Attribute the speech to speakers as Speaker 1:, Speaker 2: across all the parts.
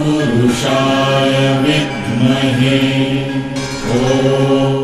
Speaker 1: पुरुषाय विद्महे ॐ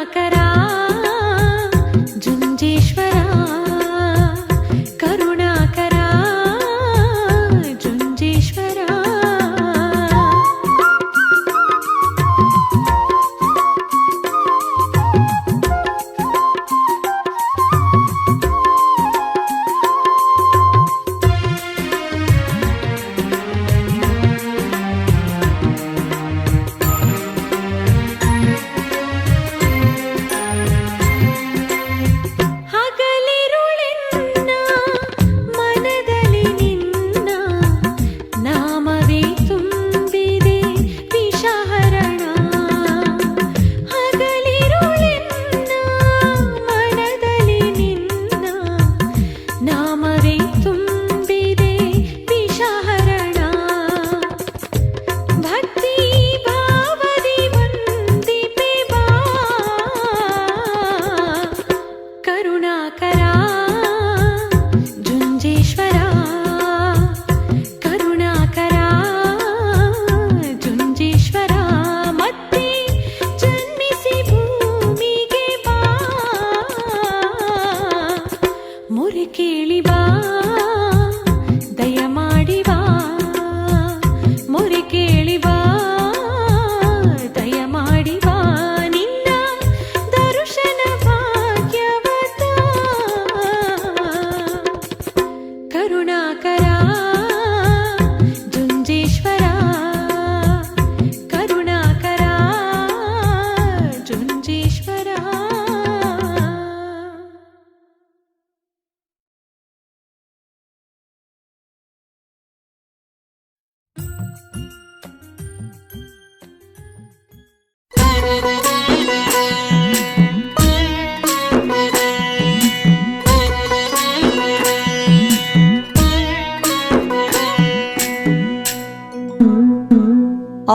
Speaker 2: ಕರುಣಾಕರ ಜುಂಜೇಶ್ವರ ಕರುಣಾಕರ ಜುಂಜೇಶ್ವರ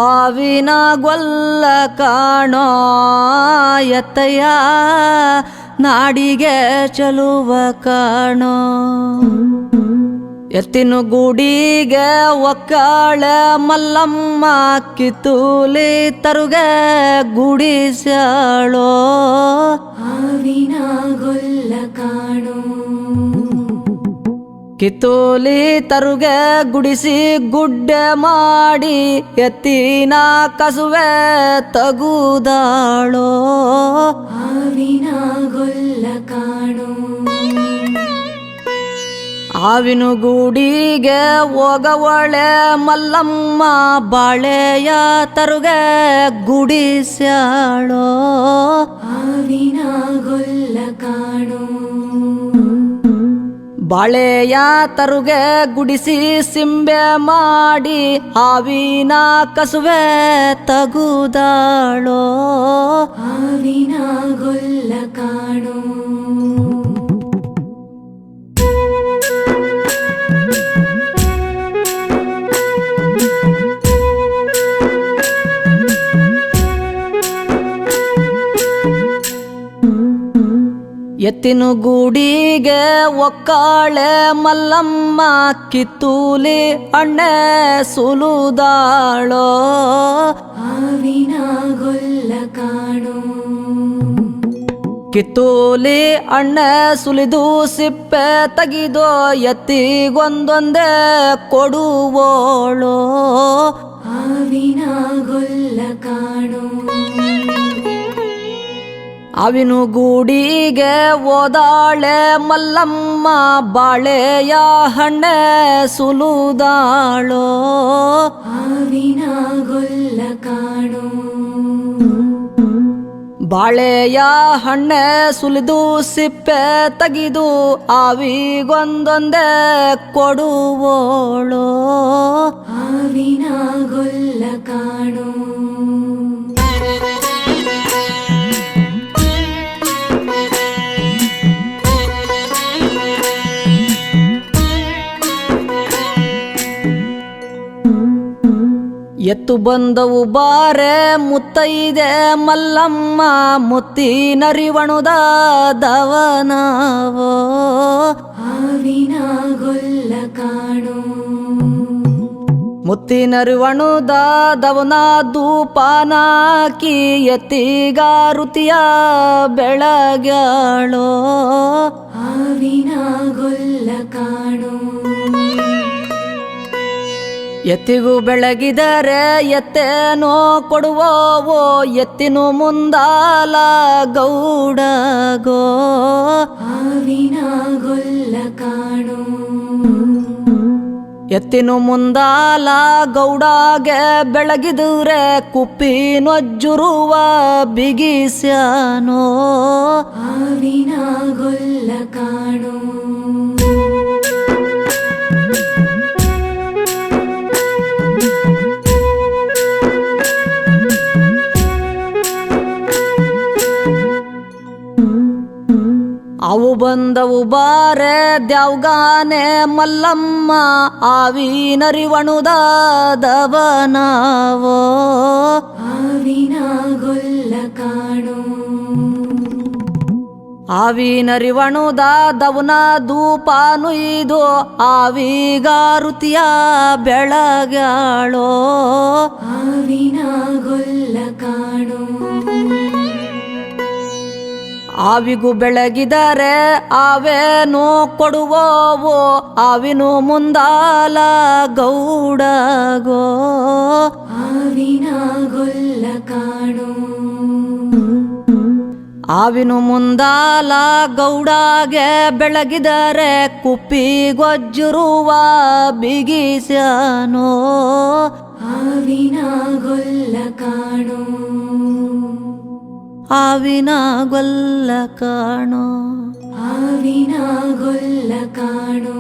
Speaker 3: ಆವಿನ ಗೊಲ್ಲ ಕಾಣೋ ಎತ್ತಯ್ಯ ನಾಡಿಗೆ ಚಲುವ ಕಾಣೋ ಎತ್ತಿನ ಗೂಡಿಗೆ ಒಕ್ಕಾಳೆ ಮಲ್ಲಮ್ಮ ಕಿತ್ತೂಲಿ ತರುಗೆ ಗುಡಿಸ್ಯಾಳೋ
Speaker 2: ಆವಿನ ಗೊಲ್ಲ ಕಾಣೋ
Speaker 3: ಕಿತ್ತೂಲಿ ತರುಗೆ ಗುಡಿಸಿ ಗುಡ್ಡೆ ಮಾಡಿ ಎತ್ತಿನ ಕಸುವೆ ತಗುದಾಳೋ
Speaker 2: ಆವಿನ ಗೊಲ್ಲ ಕಾಣೋ
Speaker 3: ಆವಿನ ಗೂಡಿಗೆ ಹೋಗವಳೆ ಮಲ್ಲಮ್ಮ ಬಾಳೆಯ ತರುಗೆ ಗುಡಿಸ್ಯಾಳೋ
Speaker 2: ಆವಿನ ಗೊಲ್ಲ ಕಾಣೋ
Speaker 3: ಬಾಳೆಯ ತರುಗೆ ಗುಡಿಸಿ ಸಿಂಬೆ ಮಾಡಿ ಆವಿನ ಕಸುವೆ ತಗುದಾಳೋ
Speaker 2: ಆವಿನ ಗೊಲ್ಲ ಕಾಣೋ
Speaker 3: ಎತ್ತಿನ ಗೂಡಿಗೆ ಒಕ್ಕಾಳೆ ಮಲ್ಲಮ್ಮ ಕಿತ್ತೂಲಿ ಅಣ್ಣೆ ಸುಲುದಾಳೋ
Speaker 2: ಆವಿನ ಗೊಲ್ಲ ಕಾಣೋ
Speaker 3: ಕಿತ್ತೂಲಿ ಅಣ್ಣೆ ಸುಲಿದು ಸಿಪ್ಪೆ ತೆಗಿದೋ ಎತ್ತಿಗೊಂದೊಂದೇ ಕೊಡುವೋಳೋ
Speaker 2: ಆವಿನ ಗೊಲ್ಲ ಕಾಣೋ
Speaker 3: ಆವಿನ ಗೂಡಿಗೆ ಓದಾಳೆ ಮಲ್ಲಮ್ಮ ಬಾಳೆಯ ಹಣ್ಣೆ ಸುಲುದಾಳೋ
Speaker 2: ಆವಿನ ಗೊಲ್ಲ ಕಾಣೋ
Speaker 3: ಬಾಳೆಯ ಹಣ್ಣೆ ಸುಲಿದು ಸಿಪ್ಪೆ ತೆಗಿದು ಆವಿಗೊಂದೊಂದೇ ಕೊಡುವೋಳೋ
Speaker 2: ಆವಿನ ಗೊಲ್ಲ ಕಾಣೋ
Speaker 3: ಎತ್ತು ಬಂದವು ಬಾರೆ ಮುತ್ತೈದೆ ಮಲ್ಲಮ್ಮ ಮುತ್ತಿನರಿವಣುದ ದವನವೋ
Speaker 2: ಆವಿನ ಗೊಲ್ಲ ಕಾಣೋ
Speaker 3: ಮುತ್ತಿನರಿವಣುದ ದವನ ಧೂಪಾನಾಕಿ ಎತ್ತಿಗಾರುತಿಯ ಬೆಳಗ್ಯಾಳೋ
Speaker 2: ಹಾವಿನ ಗೊಲ್ಲ ಕಾಣೋ
Speaker 3: ಎತ್ತಿಗೂ ಬೆಳಗಿದರೆ ಎತ್ತೇನೋ ಕೊಡುವೋ ಎತ್ತಿನು ಮುಂದಾಲ ಗೌಡಗೋ
Speaker 2: ಹಾವಿನ ಗೊಲ್ಲ ಕಾಣೋ
Speaker 3: ಎತ್ತಿನು ಮುಂದಾಲ ಗೌಡಗೆ ಬೆಳಗಿದ್ರೆ ಕುಪ್ಪಿ ನೊಜ್ಜುರುವ ಬಿಗಿಸ್ಯಾನೋ
Speaker 2: ಹಾವಿನ ಗೊಲ್ಲ ಕಾಣೋ
Speaker 3: ಅವು ಬಂದವು ಬಾರೆ ದ್ಯಾವ್ಗಾನೆ ಮಲ್ಲಮ್ಮ ಆವಿನರಿವಣುದ ದವನಾವೋ
Speaker 2: ಹಾವಿನ ಗೊಲ್ಲ ಕಾಣೋ
Speaker 3: ಆವಿನರಿವಣುದ ದವನ ಧೂಪಾನು ಇದು ಆವಿಗಾರುತಿಯ ಬೆಳಗ್ಯಾಳೋ
Speaker 2: ಹಾವಿನ ಗೊಲ್ಲ ಕಾಣೋ
Speaker 3: ಆವಿಗೂ ಬೆಳಗಿದರೆ ಆವೇನು ಕೊಡುವೋ ಆವಿನು ಮುಂದಾಲ ಗೌಡಗೋ
Speaker 2: ಹಾವಿನ ಗೊಲ್ಲ ಕಾಣೋ
Speaker 3: ಆವಿನು ಮುಂದಾಲ ಗೌಡಗೆ ಬೆಳಗಿದರೆ ಕುಪ್ಪಿ ಗೊಜ್ಜುರುವ ಬಿಗಿಸ್ಯಾನೋ
Speaker 2: ಹಾವಿನ ಗೊಲ್ಲ ಕಾಣೋ
Speaker 3: ಆವಿನ ಗೊಲ್ಲ ಕಾಣೋ
Speaker 2: ಹಾವಿನ ಗೊಲ್ಲ ಕಾಣೋ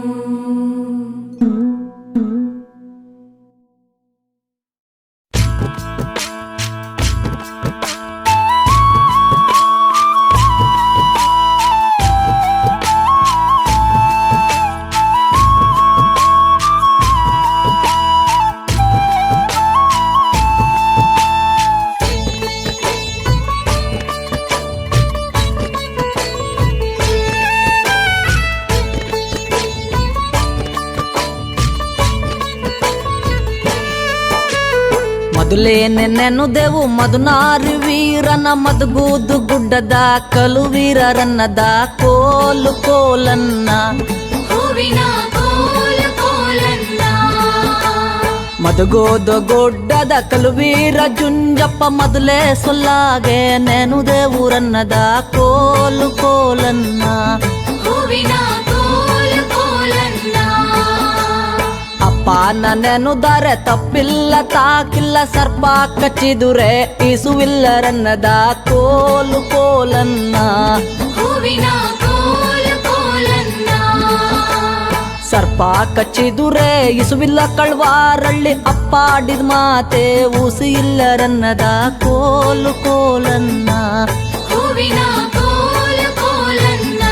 Speaker 3: ಮೊದಲೇನೆ ನೆನುದೆವು ಮಧುನಾರಿ ವೀರನ ಮದಗೂದು ಗುಡ್ಡದ ಕಲುವೀರರನ್ನದ ಕೋಲು ಕೋಲನ್ನ
Speaker 2: ಹೂವಿನ ಕೋಲ ಕೋಲನ್ನ
Speaker 3: ಮದಗೋದು ಗುಡ್ಡದ ಕಲುವೀರ ಜುಂಜಪ್ಪ ಮೊದಲೇ ಸೊಲ್ಲಾಗೆ ನೆನುದೆವುರನ್ನದ ಕೋಲು ಕೋಲನ್ನ
Speaker 2: ಹೂವಿನ ಕೋಲ ಕೋಲನ್ನ
Speaker 3: ಅಪ್ಪನ ನೆನುದರೆ ತಪ್ಪಿಲ್ಲ ತಾಕಿಲ್ಲ ಸರ್ಪ ಕಚ್ಚಿದುರೆ ಇಸುವಿಲ್ಲರನ್ನದ ಕೋಲು ಕೋಲನ್ನ
Speaker 2: ಹೂವಿನ ಕೋಲ ಕೋಲನ್ನ
Speaker 3: ಸರ್ಪ ಕಚ್ಚಿದುರೆ ಇಸುವಿಲ್ಲ ಕಳ್ವಾರಳ್ಳಿ ಅಪ್ಪಾಡಿದ ಮಾತೆ ಉಸಿ ಇಲ್ಲರನ್ನದ ಕೋಲು ಕೋಲನ್ನ
Speaker 2: ಹೂವಿನ ಕೋಲ ಕೋಲನ್ನ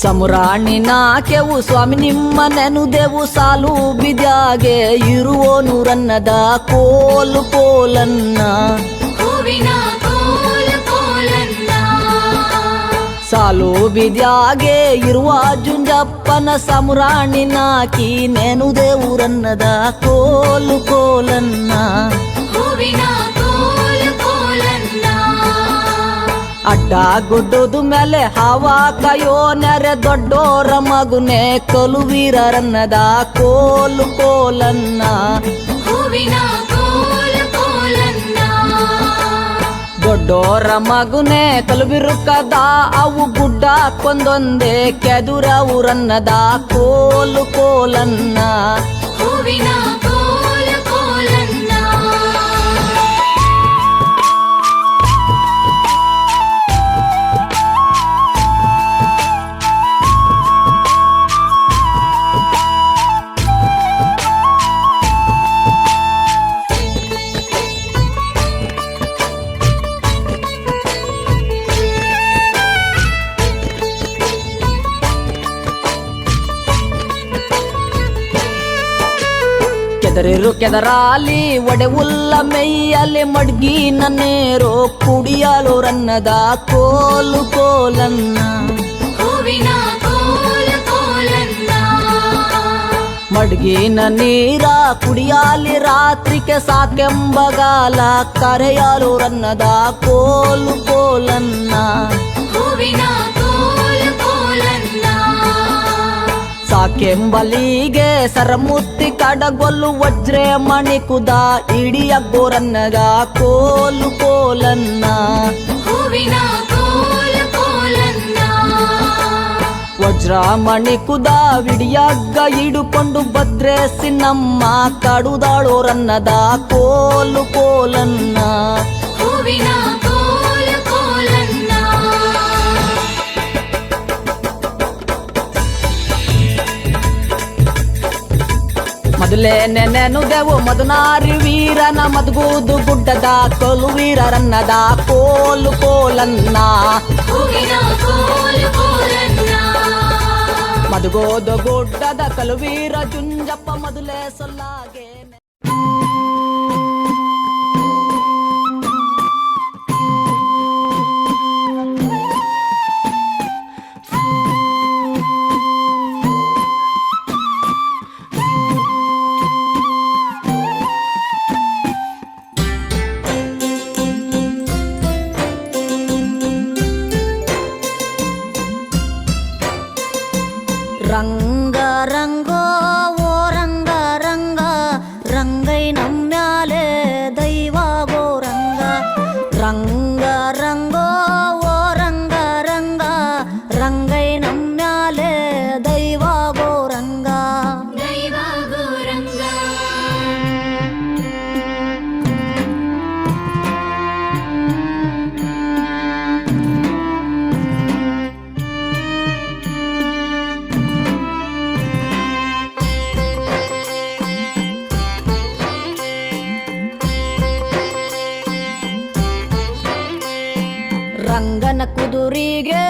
Speaker 3: ಸಮುರಾಣಿನ ಕೆವು ಸ್ವಾಮಿ ನಿಮ್ಮ ನೆನುದೆವು ಸಾಲು ಬಿದ್ಯಾಗೆ ಇರುವೋನುರನ್ನದ ಕೋಲು ಕೋಲನ್ನ
Speaker 2: ಹೂವಿನ ಕೋಲ ಕೋಲನ್ನ
Speaker 3: ಸಾಲು ಬಿದ್ಯಾಗೆ ಇರುವ ಜುಂಜಪ್ಪನ ಸಮುರಾಣಿನಾಕಿ ನೆನುದೆವುರನ್ನದ ಕೋಲು ಕೋಲನ್ನ
Speaker 2: ಹೂವಿನ ಕೋಲ ಕೋಲನ್ನ
Speaker 3: ಅಡ್ಡ ಗುಡ್ಡದು ಮೇಲೆ ಹಾವ ಕಾಯೋ ನೆರೆ ದೊಡ್ಡೋರ ಮಗುನೆ ಕಲುವೀರರನ್ನದ ಕೋಲು ಕೋಲನ್ನ
Speaker 2: ಹೂವಿನ ಕೋಲ ಕೋಲನ್ನ
Speaker 3: ದೊಡ್ಡೋರ ಮಗುನೆ ಕಲುಬಿರುಕದ ಅವು ಗುಡ್ಡ ಕೊಂದೊಂದೇ ಕೆದುರ ಊರನ್ನದ ಕೋಲು ಕೋಲನ್ನ
Speaker 2: ಹೂವಿನ ಕೋಲ ಕೋಲನ್ನ
Speaker 3: ಕೆದರಿರು ಕೆದರಾಲಿ ಒಡೆ ಉಲ್ಲ ಮೈಯಲ್ಲಿ ಮಡ್ಗಿನ ನೇರೋ ಕುಡಿಯಲು ರನ್ನದ ಕೋಲು ಕೋಲನ್ನ
Speaker 2: ಹೂವಿನ ಕೋಲು ಕೋಲನ್ನ
Speaker 3: ಮಡ್ಗಿನ ನೀರ ಕುಡಿಯಾಲಿ ರಾತ್ರಿಗೆ ಸಾಕೆಂಬಗಾಲ ಕರೆಯಲು ರನ್ನದ ಕೋಲು ಕೋಲನ್ನ
Speaker 2: ಹೂವಿನ ಕೋಲು ಕೋಲನ್ನ
Speaker 3: ಸಾಕೆಂಬಲಿಗೆ ಸರಮುತ್ತಿ ಕಡಗೊಲ್ಲು ವಜ್ರೆ ಮಣಿಕುದ ಇಡಿಯ ಗೋರನ್ನದ ಕೋಲು ಕೋಲನ್ನ
Speaker 2: ಹೂವಿನ ಕೋಲು ಕೋಲನ್ನ
Speaker 3: ವಜ್ರ ಮಣಿಕುದ ವಿಡಿಯಗ್ಗ ಹಿಡುಕೊಂಡು ಭದ್ರೇಸಿ ನಮ್ಮ ಕಡುದಾಳೋರನ್ನದ ಕೋಲು ಕೋಲನ್ನ
Speaker 2: ಹೂವಿನ ಕೋಲು ಕೋಲನ್ನ
Speaker 3: ಮೊದಲೇ ನೆನೆನುದೆವು ಮಧುನಾರಿ ವೀರನ ಮಧುಗೂದು ಗುಡ್ಡದ ಕೊಲು ವೀರರನ್ನದ ಕೋಲು ಕೋಲನ್ನ
Speaker 2: ಹೂವಿನ ಕೋಲು ಕೋಲನ್ನ
Speaker 3: ಮಧುಗೋದು ಗುಡ್ಡದ ಕಲುವೀರ ಜುಂಜಪ್ಪ ಮೊದಲೇ ಸೊಲ್ಲಾಗೆ
Speaker 4: ರಂಗ ರಂಗೋ ಓ ರಂಗ ರಂಗ ರಂಗೈ ನಮ್ಮ್ಯಾಲೆ ದೈವಾಗೋ ರಂಗ ರಂಗ ರಂಗೋ ಓ ರಂಗ ರಂಗ ರಂಗೈ ನಮ್ಮ್ಯಾಲೆ ದೈವಾಗೋ ರಂಗ
Speaker 2: ದೈವ ಗೋರಂಗ
Speaker 4: ರಂಗನ ಕುದುರಿಗೆ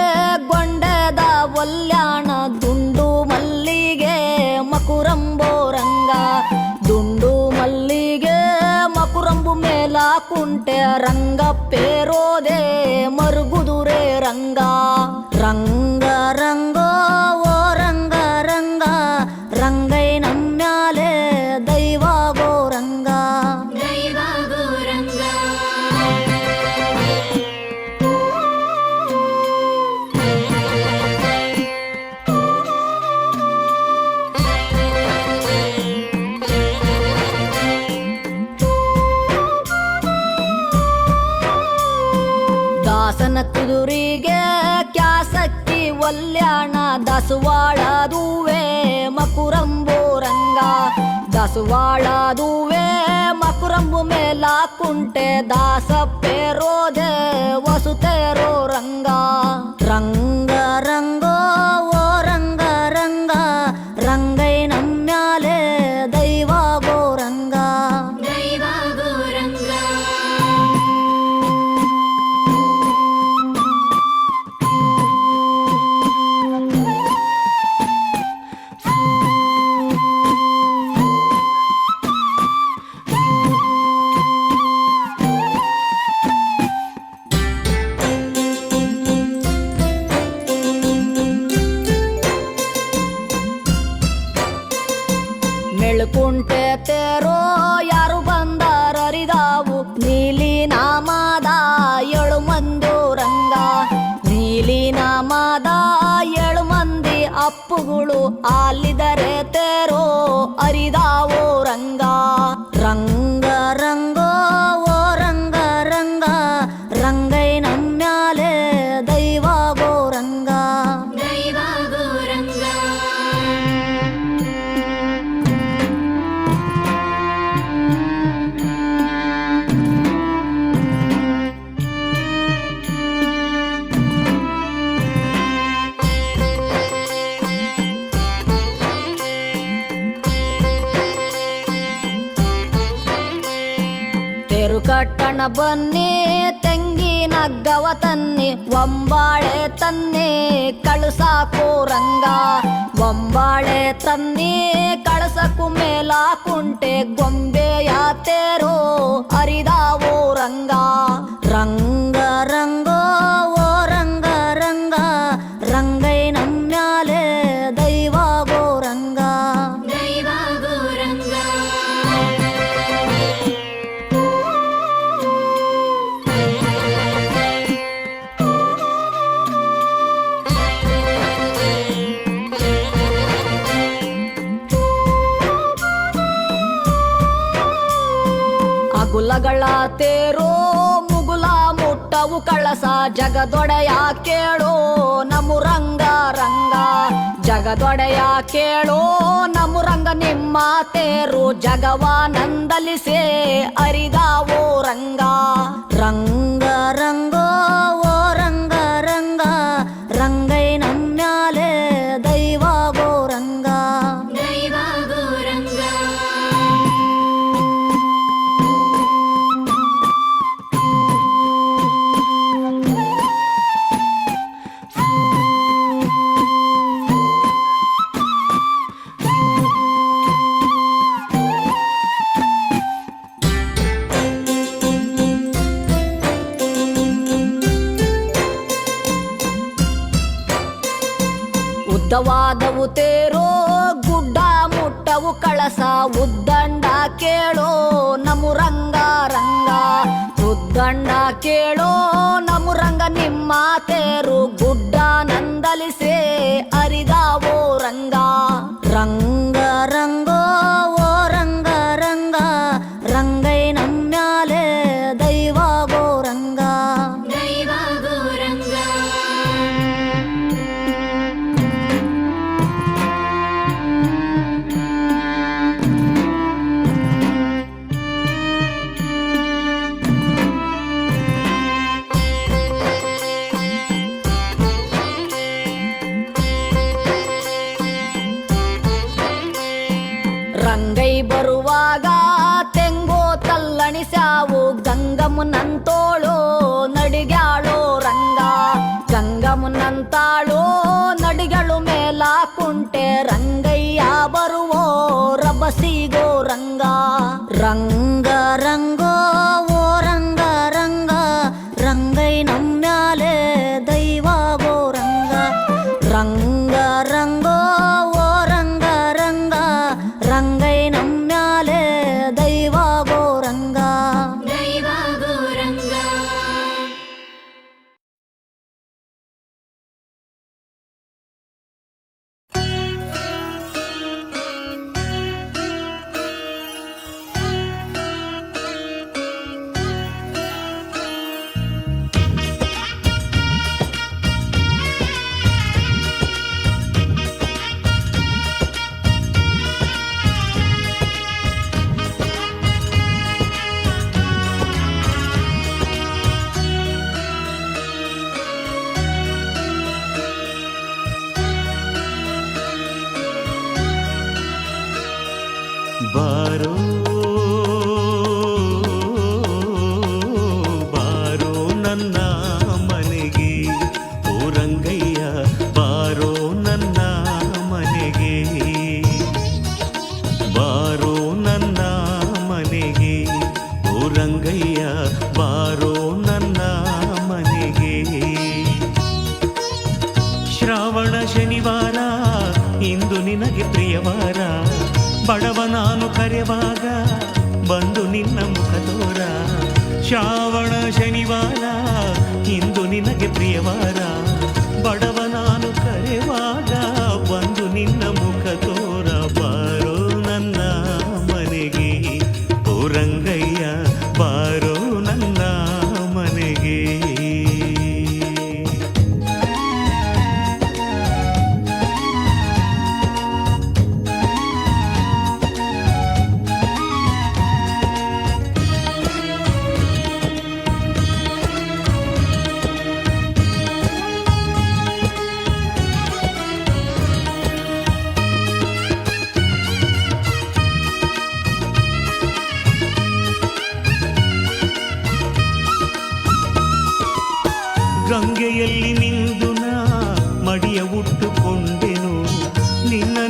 Speaker 4: ಗೊಂಡದ ಒಲ್ಯಾಣ ದುಂಡು ಮಲ್ಲಿಗೆ ಮಕುರಂಬೋ ರಂಗ ದುಂಡು ಮಲ್ಲಿಗೆ ಮಕುರಂಬು ಮೇಲ ಕುಂಟೆ ರಂಗ ಪೇರೋದೆ ಮರುಗುದುರೆ ರಂಗ ರಂಗ ರಂಗೋ ಓ ರಂಗ ರಂಗ ರಂಗೈ ನಮ್ಮ್ಯಾಲೆ ದೈವಾಗೋ ರಂಗ
Speaker 2: ದೈವ ಗೋರಂಗ
Speaker 4: ದಾಸನ ಕುದುರಿಗೆ ಕ್ಯಾಸಕ್ಕಿ ಒಲ್ಯಾಣ ದಸುವಾಳದುವೆ ಮಕುರಂಬೋ ರಂಗ ದಸುವಾಳದುವೆ ಮಕುರಂಬು ಮೇಲ ಕುಂಟೆ ದಾಸ ಪೇರೋದೆ ವಸುತೇರೋ ರಂಗ ರಂಗ ರಂಗೋ ಓ ರಂಗ ರಂಗ ರಂಗೈ ನಮ್ಮ್ಯಾಲೆ ದೈವಾಗೋ ರಂಗ
Speaker 2: ದೈವ ಗೋರಂಗ
Speaker 4: ಮೆಳ್ಕುಂಟೆ ತೇರೋ ಯಾರು ಬಂದಾರರಿದಾವು ನೀಲಿ ನಾಮದ ಏಳು ಮಂದು ರಂಗ ನೀಲಿ ನಾಮದ ಏಳು ಮಂದಿ ಅಪ್ಪುಗಳು ಆಲಿದರೆ ತೇರೋ ಅರಿದಾವೋ ರಂಗ ರಂಗ ರಂಗೋ ಓ ರಂಗ ರಂಗ ರಂಗೈ ನಮ್ಮ್ಯಾಲೆ ದೈವಾಗೋ ರಂಗ
Speaker 2: ದೈವ ಗೋರಂಗ
Speaker 4: ತೇರು ಕಟ್ಟಣ ಬನ್ನಿ ತೆಂಗಿನ ಹಗ್ಗವ ತನ್ನಿ ಒಂಬಾಳೆ ತನ್ನಿ ಕಳಸಾಕೋ ರಂಗ ಒಂಬಾಳೆ ತನ್ನಿ ಕಳಸಕು ಮೇಲ ಕುಂಟೆ ಗೊಂಬೆಯ ತೇರೋ ಹರಿದಾವೋ ರಂಗ ರಂಗ ರಂಗೋ ಓ ರಂಗ ರಂಗ ರಂಗೈ ನಮ್ಯಾಲೆ ದೈವಾಗೋ ರಂಗ
Speaker 2: ದೈವ ಗೋರಂಗ
Speaker 4: ಅಗುಲಗಳ ತೇರೋ ಮುಗುಲ ಮುಟ್ಟವು ಕಳಸ ಜಗದೊಡೆಯ ಕೇಳೋ ನಮು ರಂಗ ರಂಗ ಜಗದೊಡೆಯ ಕೇಳೋ ನಮು ರಂಗ ನಿಮ್ಮ ತೇರು ಜಗವಾನಂದಲಿಸೆ ಅರಿದಾವೋ ರಂಗ ರಂಗ ರಂಗೋ ಓ ರಂಗ ರಂಗ ರಂಗೈ ನಮ್ಯಾಲೆ ದೈವಾಗೋ ರಂಗ
Speaker 2: ದೈವ ಗೋರಂಗ
Speaker 4: ಉದ್ದವಾದವು ತೇರೋ ಗುಡ್ಡ ಮುಟ್ಟವು ಕಳಸ ಉದ್ದಂಡ ಕೇಳೋ ನಮು ರಂಗ ರಂಗ ಉದ್ದಂಡ ಕೇಳೋ ನಮು ರಂಗ ನಿಮ್ಮ ತೇರು ಗುಡ್ಡ ನಂದಲಿಸೆ ಅರಿದಾವೋ ರಂಗ ರಂಗ ರಂಗೋ ಓ ರಂಗ ರಂಗ ರಂಗೈ ನಮ್ಯಾಲೆ ದೈವಾಗೋ ರಂಗ
Speaker 2: ದೈವ ಗೋರಂಗ
Speaker 4: ರಂಗೈ ಬರುವಾಗ ತೆಂಗೋ ತಲ್ಲಣಿಸ್ಯಾವು ಗಂಗಮ್ಮನಂತೋಳೋ ನಡಿಗ್ಯಾಳೋ ರಂಗ ಗಂಗಮ್ಮನಂತಾಳೋ ನಡಿಗಳು ಮೇಲ ಕುಂಟೆ ರಂಗಯ್ಯ ಬರುವೋ ರಬಸಿಗೋ ರಂಗ ರಂಗ ರಂಗೋ ಓ ರಂಗ ರಂಗ ರಂಗೈ ನಮ್ಯಾಲೆ ದೈವಾಗೋ ರಂಗ ರಂಗ ರಂಗೋ ಓ ರಂಗ ರಂಗ ರಂಗೈ ನಮ್ಯಾಲೆ ದೈವಾಗೋ ರಂಗ
Speaker 2: ದೈವ ಗೋರಂಗ
Speaker 5: ಬಾರೋ ಬಾರೋ ನನ್ನ ಮನೆಗೆ ಓ ರಂಗಯ್ಯ ಬಾರೋ ನನ್ನ ಮನೆಗೆ ಬಾರೋ ನನ್ನ ಮನೆಗೆ ಓ ರಂಗಯ್ಯ ಬಾರೋ ನನ್ನ ಮನೆಗೆ ಶ್ರಾವಣ ಶನಿವಾರ ಇಂದು ನಿನಗೆ ಪ್ರಿಯವಾರ ಬಡವ ನಾನು ಕರೆವಾಗ ಬಂದು ನಿನ್ನ ಮುಖ ತೋರ ಶ್ರಾವಣ ಶನಿವಾರ ಇಂದು ನಿನಗೆ ಪ್ರಿಯವಾರ ಬಡವ ನಾನು ಕರೆವಾಗ ಬಂದು ನಿನ್ನ ಮುಖ ತೋರ ಬಾರೋ ನನ್ನ ಮನೆಗೆ ಓ ರಂಗಯ್ಯ ಬಾರೋ ನನ್ನ ಮನೆಗೆ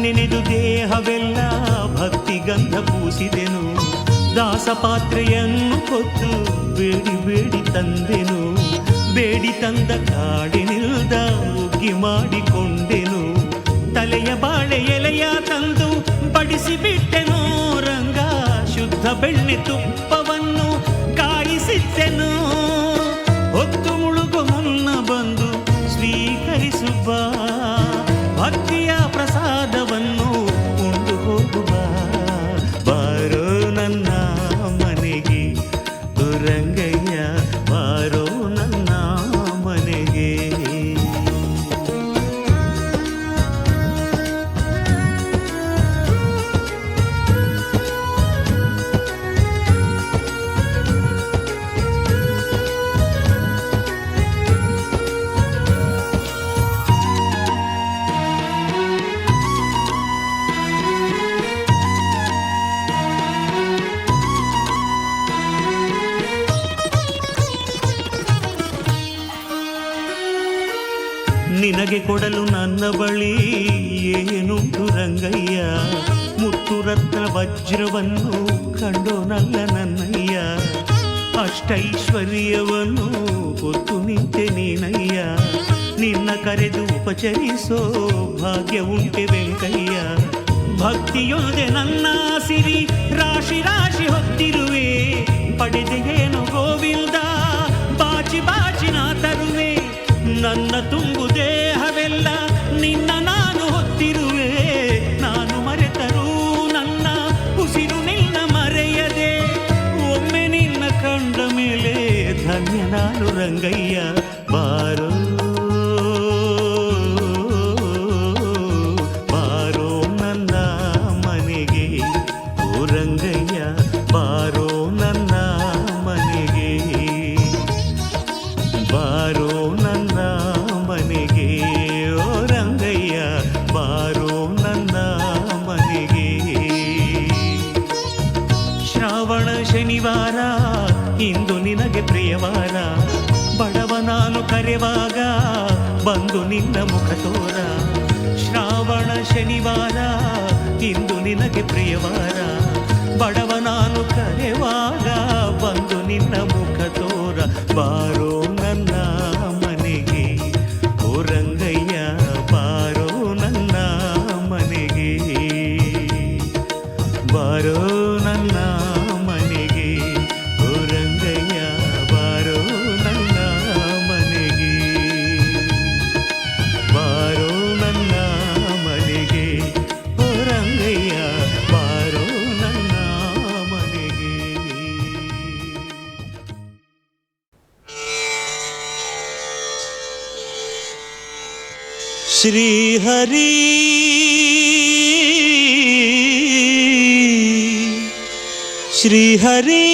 Speaker 5: ನೆನೆದು ದೇಹವೆಲ್ಲ ಭಕ್ತಿಗಂಧ ಪೂಸಿದೆನು. ದಾಸಪಾತ್ರೆಯನ್ನು ಹೊತ್ತು ಬೇಡಿ ಬೇಡಿ ತಂದೆನು. ಬೇಡಿ ತಂದ ಕಾಡಿನಿಲ್ದ ಉಗ್ಗಿ ಮಾಡಿಕೊಂಡೆನು. ತಲೆಯ ಬಾಳೆ ಎಲೆಯ ತಂದು ಬಡಿಸಿ ಬಿಟ್ಟೆನು ರಂಗ. ಶುದ್ಧ ಬೆಣ್ಣೆ ತುಪ್ಪವನ್ನು ಕಾಯಿಸಿದ್ದೆನು. ಹೊತ್ತು ಮುಳುಗು ಮುನ್ನ ಬಂದು ಸ್ವೀಕರಿಸುವ ಭಕ್ತಿಯ ಪ್ರಸಾದವನ್ನು ಉಂಡು ಹೋಗುವ. ಬಾರೋ ನನ್ನ ಮನೆಗೆ ರಂಗಯ್ಯ, ಬಾರೋ ನನ್ನ ಮನೆಗೆ. ನಿನಗೆ ಕೊಡಲು ನನ್ನ ಬಳಿ ಏನುಂಟು ರಂಗಯ್ಯ. ಮುತ್ತು ರತ್ನ ವಜ್ರವನ್ನು ಕಂಡೋನಲ್ಲ ನನ್ನಯ್ಯ. ಅಷ್ಟೈಶ್ವರ್ಯವನ್ನು ಕೊತ್ತು ನಿಂತೆ ನೀನಯ್ಯ. ನಿನ್ನ ಕರೆದು ಉಪಚರಿಸೋ ಭಾಗ್ಯ ಉಂಟೆ ವೆಂಕಯ್ಯ. ಭಕ್ತಿಯೊಂದೆ ನನ್ನ ಸಿರಿ ರಾಶಿ ರಾಶಿ ಹೊತ್ತಿರುವೆ. ಪಡೆದೆಯೇನು ಗೋವಿಂದ ಬಾಚಿ ಬಾಚಿ ನಾ ತರುವೆ. ನನ್ನ ತುಂಬು ದೇಹವೆಲ್ಲ ನಿನ್ನ ನಾನು ಹೊತ್ತಿರುವೆ. ನಾನು ಮರೆತರೂ ನನ್ನ ಉಸಿರು ನಿನ್ನ ಮರೆಯದೆ. ಒಮ್ಮೆ ನಿನ್ನ ಕಂಡ ಮೇಲೆ ಧನ್ಯ ನಾನು ರಂಗಯ್ಯ. ಬಾರೋ ಬಾರೋ ನನ್ನ ಮನೆಗೆ ಓ ರಂಗಯ್ಯ. ಬಾರೋ ನನ್ನ ಮನೆಗೆ, ಬಾರೋ ನನ್ನ ಮನೆಗೆ ಓ ರಂಗಯ್ಯ. ಬಾರೋ ನನ್ನ ಮನೆಗೆ. ಶ್ರಾವಣ ಶನಿವಾರ ಇಂದು ನಿನಗೆ ಪ್ರಿಯವಾರ. ಬಡವ ನಾನು ಕರೆವಾಗ ಬಂದು ನಿನ್ನ ಮುಖ ತೋರ. ಶ್ರಾವಣ ಶನಿವಾರ ಇಂದು ನಿನಗೆ ಪ್ರಿಯವಾರ. ಬಡವ ನಾನು ಕರೆವಾಗ ಬಂದು ನಿನ್ನ ಮುಖ ತೋರ. ಬಾರೋ ನನ್ನ ಮನೆಗೆ ಓ ರಂಗಯ್ಯ. ಬಾರೋ ನನ್ನ ಮನೆಗೆ, ಬಾರೋ ನನ್ನ ಮನೆಗೆ ಓ ರಂಗಯ್ಯ. ಬಾರೋ ನನ್ನ ಮನೆಗೆ, ಬಾರೋ ನನ್ನ ಮನೆಗೆ ಓ ರಂಗಯ್ಯ. ಬಾರೋ ನನ್ನ ಮನೆಗೆ. ಶ್ರೀಹರಿ ಶ್ರೀಹರಿ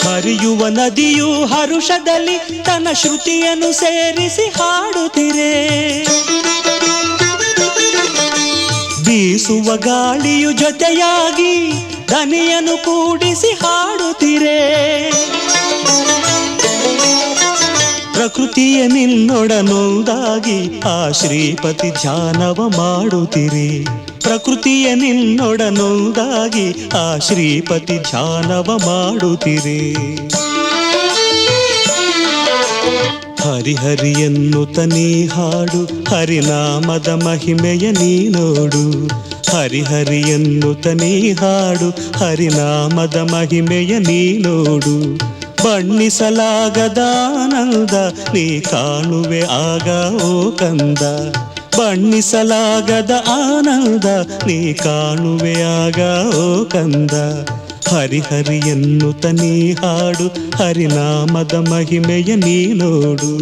Speaker 5: ಹರಿಯುವ ನದಿಯು ಹರುಷದಲ್ಲಿ ತನ್ನ ಶ್ರುತಿಯನ್ನು ಸೇರಿಸಿ ಹಾಡುತ್ತಿರೆ. ಬೀಸುವ ಗಾಳಿಯು ಜೊತೆಯಾಗಿ ದನಿಯನ್ನು ಕೂಡಿಸಿ ಹಾಡುತ್ತಿರೆ. ಪ್ರಕೃತಿಯ ನಿನ್ನೊಡನೊಂದಾಗಿ ಆ ಶ್ರೀಪತಿ ಧ್ಯಾನವ ಮಾಡುತ್ತಿರಿ. ಪ್ರಕೃತಿಯ ನಿನ್ನೊಡನೊಂದಾಗಿ ಆ ಶ್ರೀಪತಿ ಧ್ಯಾನವ ಮಾಡುತ್ತಿರಿ. ಹರಿಹರಿ ಎನ್ನುತ್ತ ನೀ ಹಾಡು, ಹರಿನಾಮದ ಮಹಿಮೆಯ ನೀ ನೋಡು. ಹರಿಹರಿ ಎನ್ನುತ್ತ ನೀ ಹಾಡು, ಹರಿನಾಮದ ಮಹಿಮೆಯ ನೀ ನೋಡು. ಬಣ್ಣಿಸಲಾಗದ ಆನಂದ ನೀ ಕಾಣುವೆ ಆಗ ಓ ಕಂದ. ಬಣ್ಣಿಸಲಾಗದ ಆನಂದ ನೀ ಕಾಣುವೆ ಆಗ ಓ ಕಂದ. ಹರಿಹರಿ ಎನ್ನುತ್ತ ನೀ ಹಾಡು, ಹರಿನಾಮದ ಮಹಿಮೆಯ ನೀ ನೋಡು.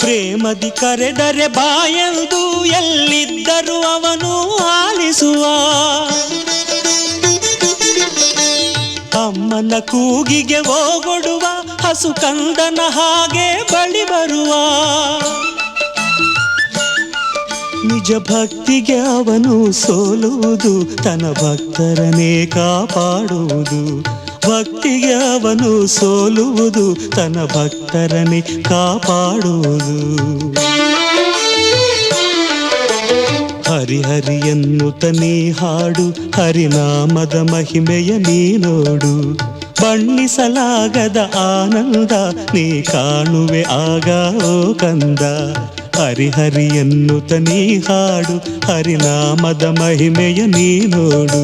Speaker 5: ಪ್ರೇಮದಿ ಕರೆದರೆ ಬಾಯೆಂದು ಎಲ್ಲಿದ್ದರೂ ಅವನು ಆಲಿಸುವ. ಅಮ್ಮನ ಕೂಗಿಗೆ ಓಗೊಡುವ ಹಸು ಕಂದನ ಹಾಗೆ ಬಳಿ ಬರುವ. ನಿಜ ಭಕ್ತಿಗೆ ಅವನು ಸೋಲುವುದು, ತನ್ನ ಭಕ್ತರನೇ ಕಾಪಾಡುವುದು. ಭಕ್ತಿಗೆ ಅವನು ಸೋಲುವುದು, ತನ್ನ ಭಕ್ತರನೇ ಕಾಪಾಡುವುದು. ಹರಿಹರಿ ಎನ್ನುತ್ತ ನೀ ಹಾಡು, ಹರಿನಾಮದ ಮಹಿಮೆಯ ನೀ ನೋಡು. ಬಣ್ಣಿಸಲಾಗದ ಆನಂದ ನೀ ಕಾಣುವೆ ಆಗ ಓ ಕಂದ. ಹರಿಹರಿ ಎನ್ನುತ್ತ ನೀ ಹಾಡು, ಹರಿನಾಮದ ಮಹಿಮೆಯ ನೀ ನೋಡು.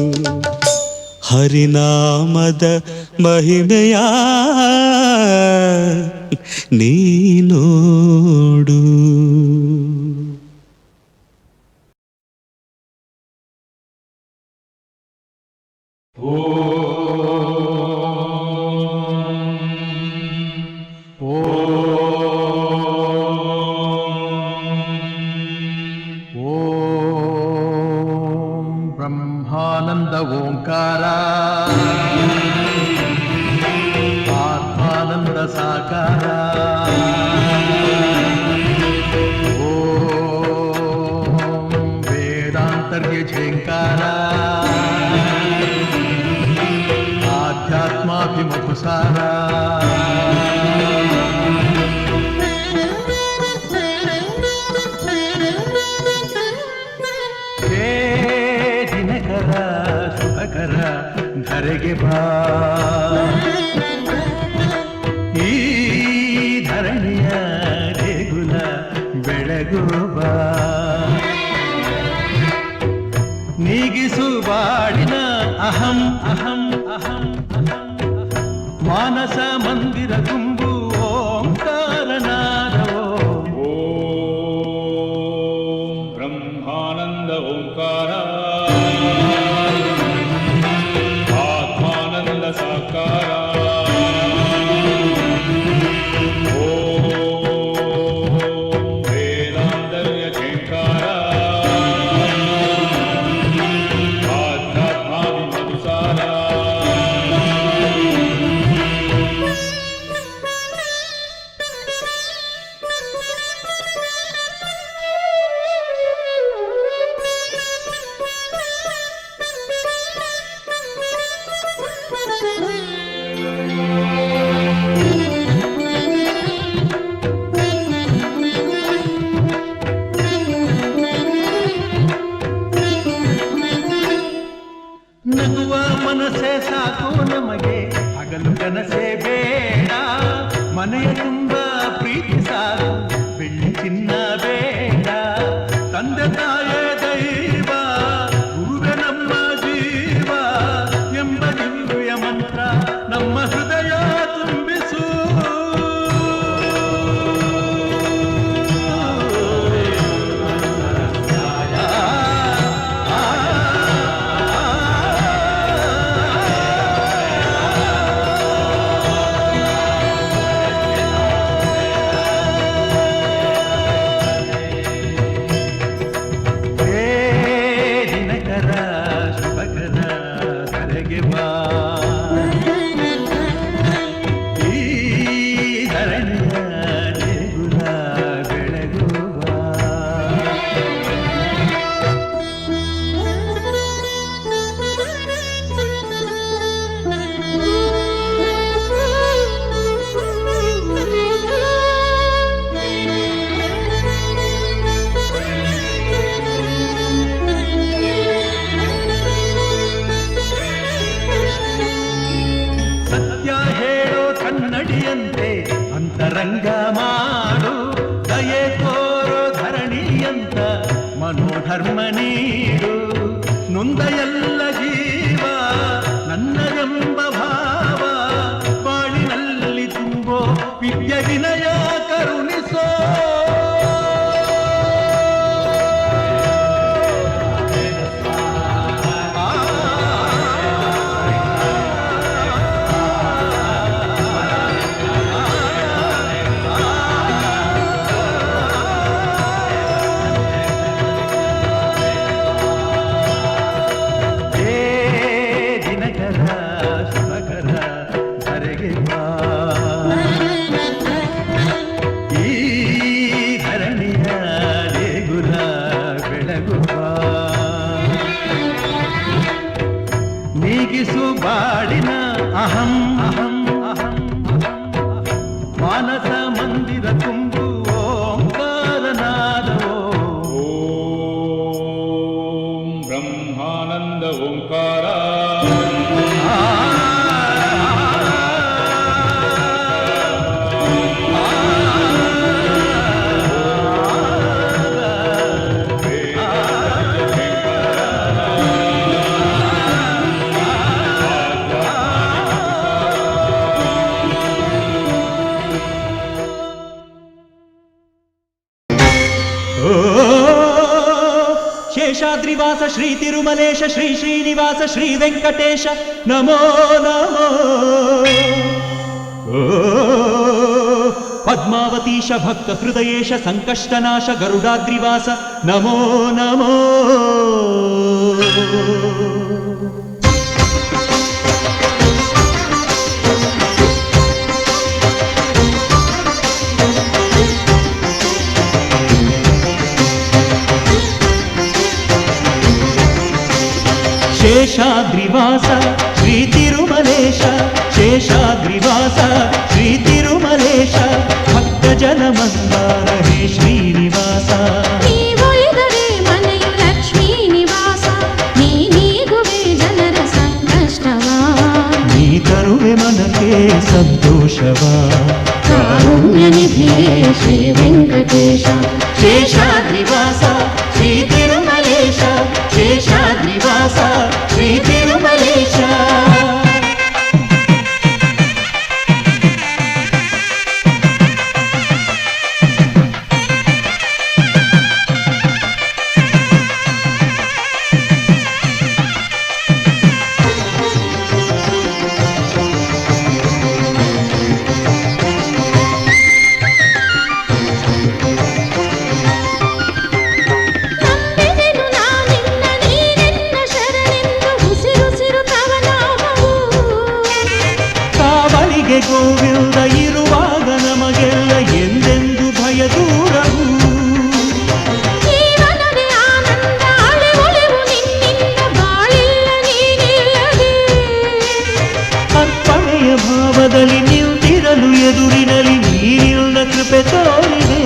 Speaker 5: ಹರಿನಾಮದ ಮಹಿಮೆಯ ನೀ ನೋಡು.
Speaker 6: ಬ್ರಹ್ಮಾನಂದ ಓಂಕಾರ ಆತ್ಮಾನಂದ ಸಾಕಾರ. ಓಂ ವೇದಾಂತರ್ಯ ಝೇಂಕಾರ ಆಧ್ಯಾತ್ಮಾಭಿಮಧುಸಾರ. ಶುಭಕರ ಧರೆಗೆ ಬಾ, ಈ ಧರಣಿಯ ದೇಗುಲ ಬೆಳಗು ಬಾ. ನೀಗಿಸು ಬಾಳಿನ ಅಹಂ ಅಹಂ ಅಹಂ ಅಹಂ. ಮಾನಸ ಮಂದಿರ ತುಂಬು ಓಂಕಾರನಾದವೋ.
Speaker 1: ಓಂ ಬ್ರಹ್ಮಾನಂದ ಓಂಕಾರ ಆತ್ಮಾನಂದ ಸಾಕಾರ. ಓಂ ವೇದಾಂತರ್ಯ ಝೇಂಕಾರ ಆಧ್ಯಾತ್ಮಾಭಿಮಧುಸಾರ.
Speaker 6: ನಗುವ ಮನಸ್ಸೇ ಸಾಕು ನಮಗೆ, ಹಗಲು ಕನಸೇ ಬೇಡ. ಮನೆಯ ತುಂಬ ಪ್ರೀತಿ ಸಾಕು, ಬೆಳ್ಳಿ ಚಿನ್ನ ಬೇಡ. ತಂದೆ ತಾಯೇ ದೈವ, ಗುರುವೆ ನಮ್ಮ ಜೀವ ಎಂಬ ದಿವ್ಯ ಮಂತ್ರ ನಮ್ಮ ಹೃದಯ ತುಂಬಿಸು. ಅಂತರಂಗ ಮಾಡು, ದಯೆ ತೋರೋ ಧರಣಿಯಂತ ಮನೋಧರ್ಮ ನೀಡು. ನೊಂದ ಎಲ್ಲ ಜೀವ ನನ್ನದೆಂಬ ಭಾವ ಬಾಳಿನಲ್ಲಿ ತುಂಬೋ ವಿದ್ಯೆ ವಿನಯ ಕರುಣಿಸೋ. ಓ ಶೇಷಾದ್ರಿವಾಸ ಶ್ರೀ ತಿರುಮಲೇಶ ಶ್ರೀ ಶ್ರೀನಿವಾಸ ಶ್ರೀ ವೆಂಕಟೇಶ ನಮೋ ನಮೋ. ಓ ಪದ್ಮಾವತೀಶ ಭಕ್ತ ಹೃದಯೇಶ ಸಂಕಷ್ಟನಾಶ ಗರುಡಾದ್ರಿವಾಸ ನಮೋ ನಮೋ. ಶೇಷಾದ್ರಿವಾಸ ಶ್ರೀ ತಿರುಮಲೇಶ ಶೇಷಾದ್ರಿವಾಸ ಶ್ರೀ ತಿರುಮಲೇಶ ಭಕ್ತ ಜನ ಮಂದಾರ ಹೇ ಶ್ರೀನಿವಾಸ.
Speaker 2: ನೀವೊಲಿದರೆ ಮನೆಯು ಲಕ್ಷ್ಮೀ ನಿವಾಸ, ನೀಗುವೆ ಜನರ ಸಂಕಷ್ಟವ,
Speaker 6: ನೀ ತರುವೆ ಮನಕ್ಕೆ ಸಂತೋಷವ.
Speaker 2: ಕಾರುಣ್ಯ ನಿಧಿಯೇ ಶ್ರೀ ವೆಂಕಟೇಶ.
Speaker 6: ಶೇಷಾದ್ರಿವಾಸ ಶ್ರೀ ತಿರುಮಲೇಶ ಶೇಷಾದ್ರಿವಾಸ ಶ್ರೀ ತಿರುಮಲೇಶ.
Speaker 2: ನಂಬಿದೆನು ನಾನಿನ್ನ ನೀನೆನ್ನ ಶರಣೆಂದು, ಉಸಿರುಸಿರು ತವ ನಾಮವು.
Speaker 6: ಕಾವಲಿಗೆ ಗೋವಿಂದ ಇರುವಾಗ ನಮಗೆಲ್ಲ ಎಂದೆಂದು ಭಯ ದೂರವು.
Speaker 2: ಜೀವನವೇ ಆನಂದ ಅಳೆ ಒಳೆವು ನಿನ್ನಿಂದ, ಬಾಳಿಲ್ಲ ನೀನಿಲ್ಲದೆ.
Speaker 6: ಅರ್ಪಣೆಯ ಭಾವದಲ್ಲಿ ನಿಂತಿರಲು ಎದುರಿನಲ್ಲಿ ನೀನಿಲ್ಲ ಕೃಪೆ ತೋರಿದೆ.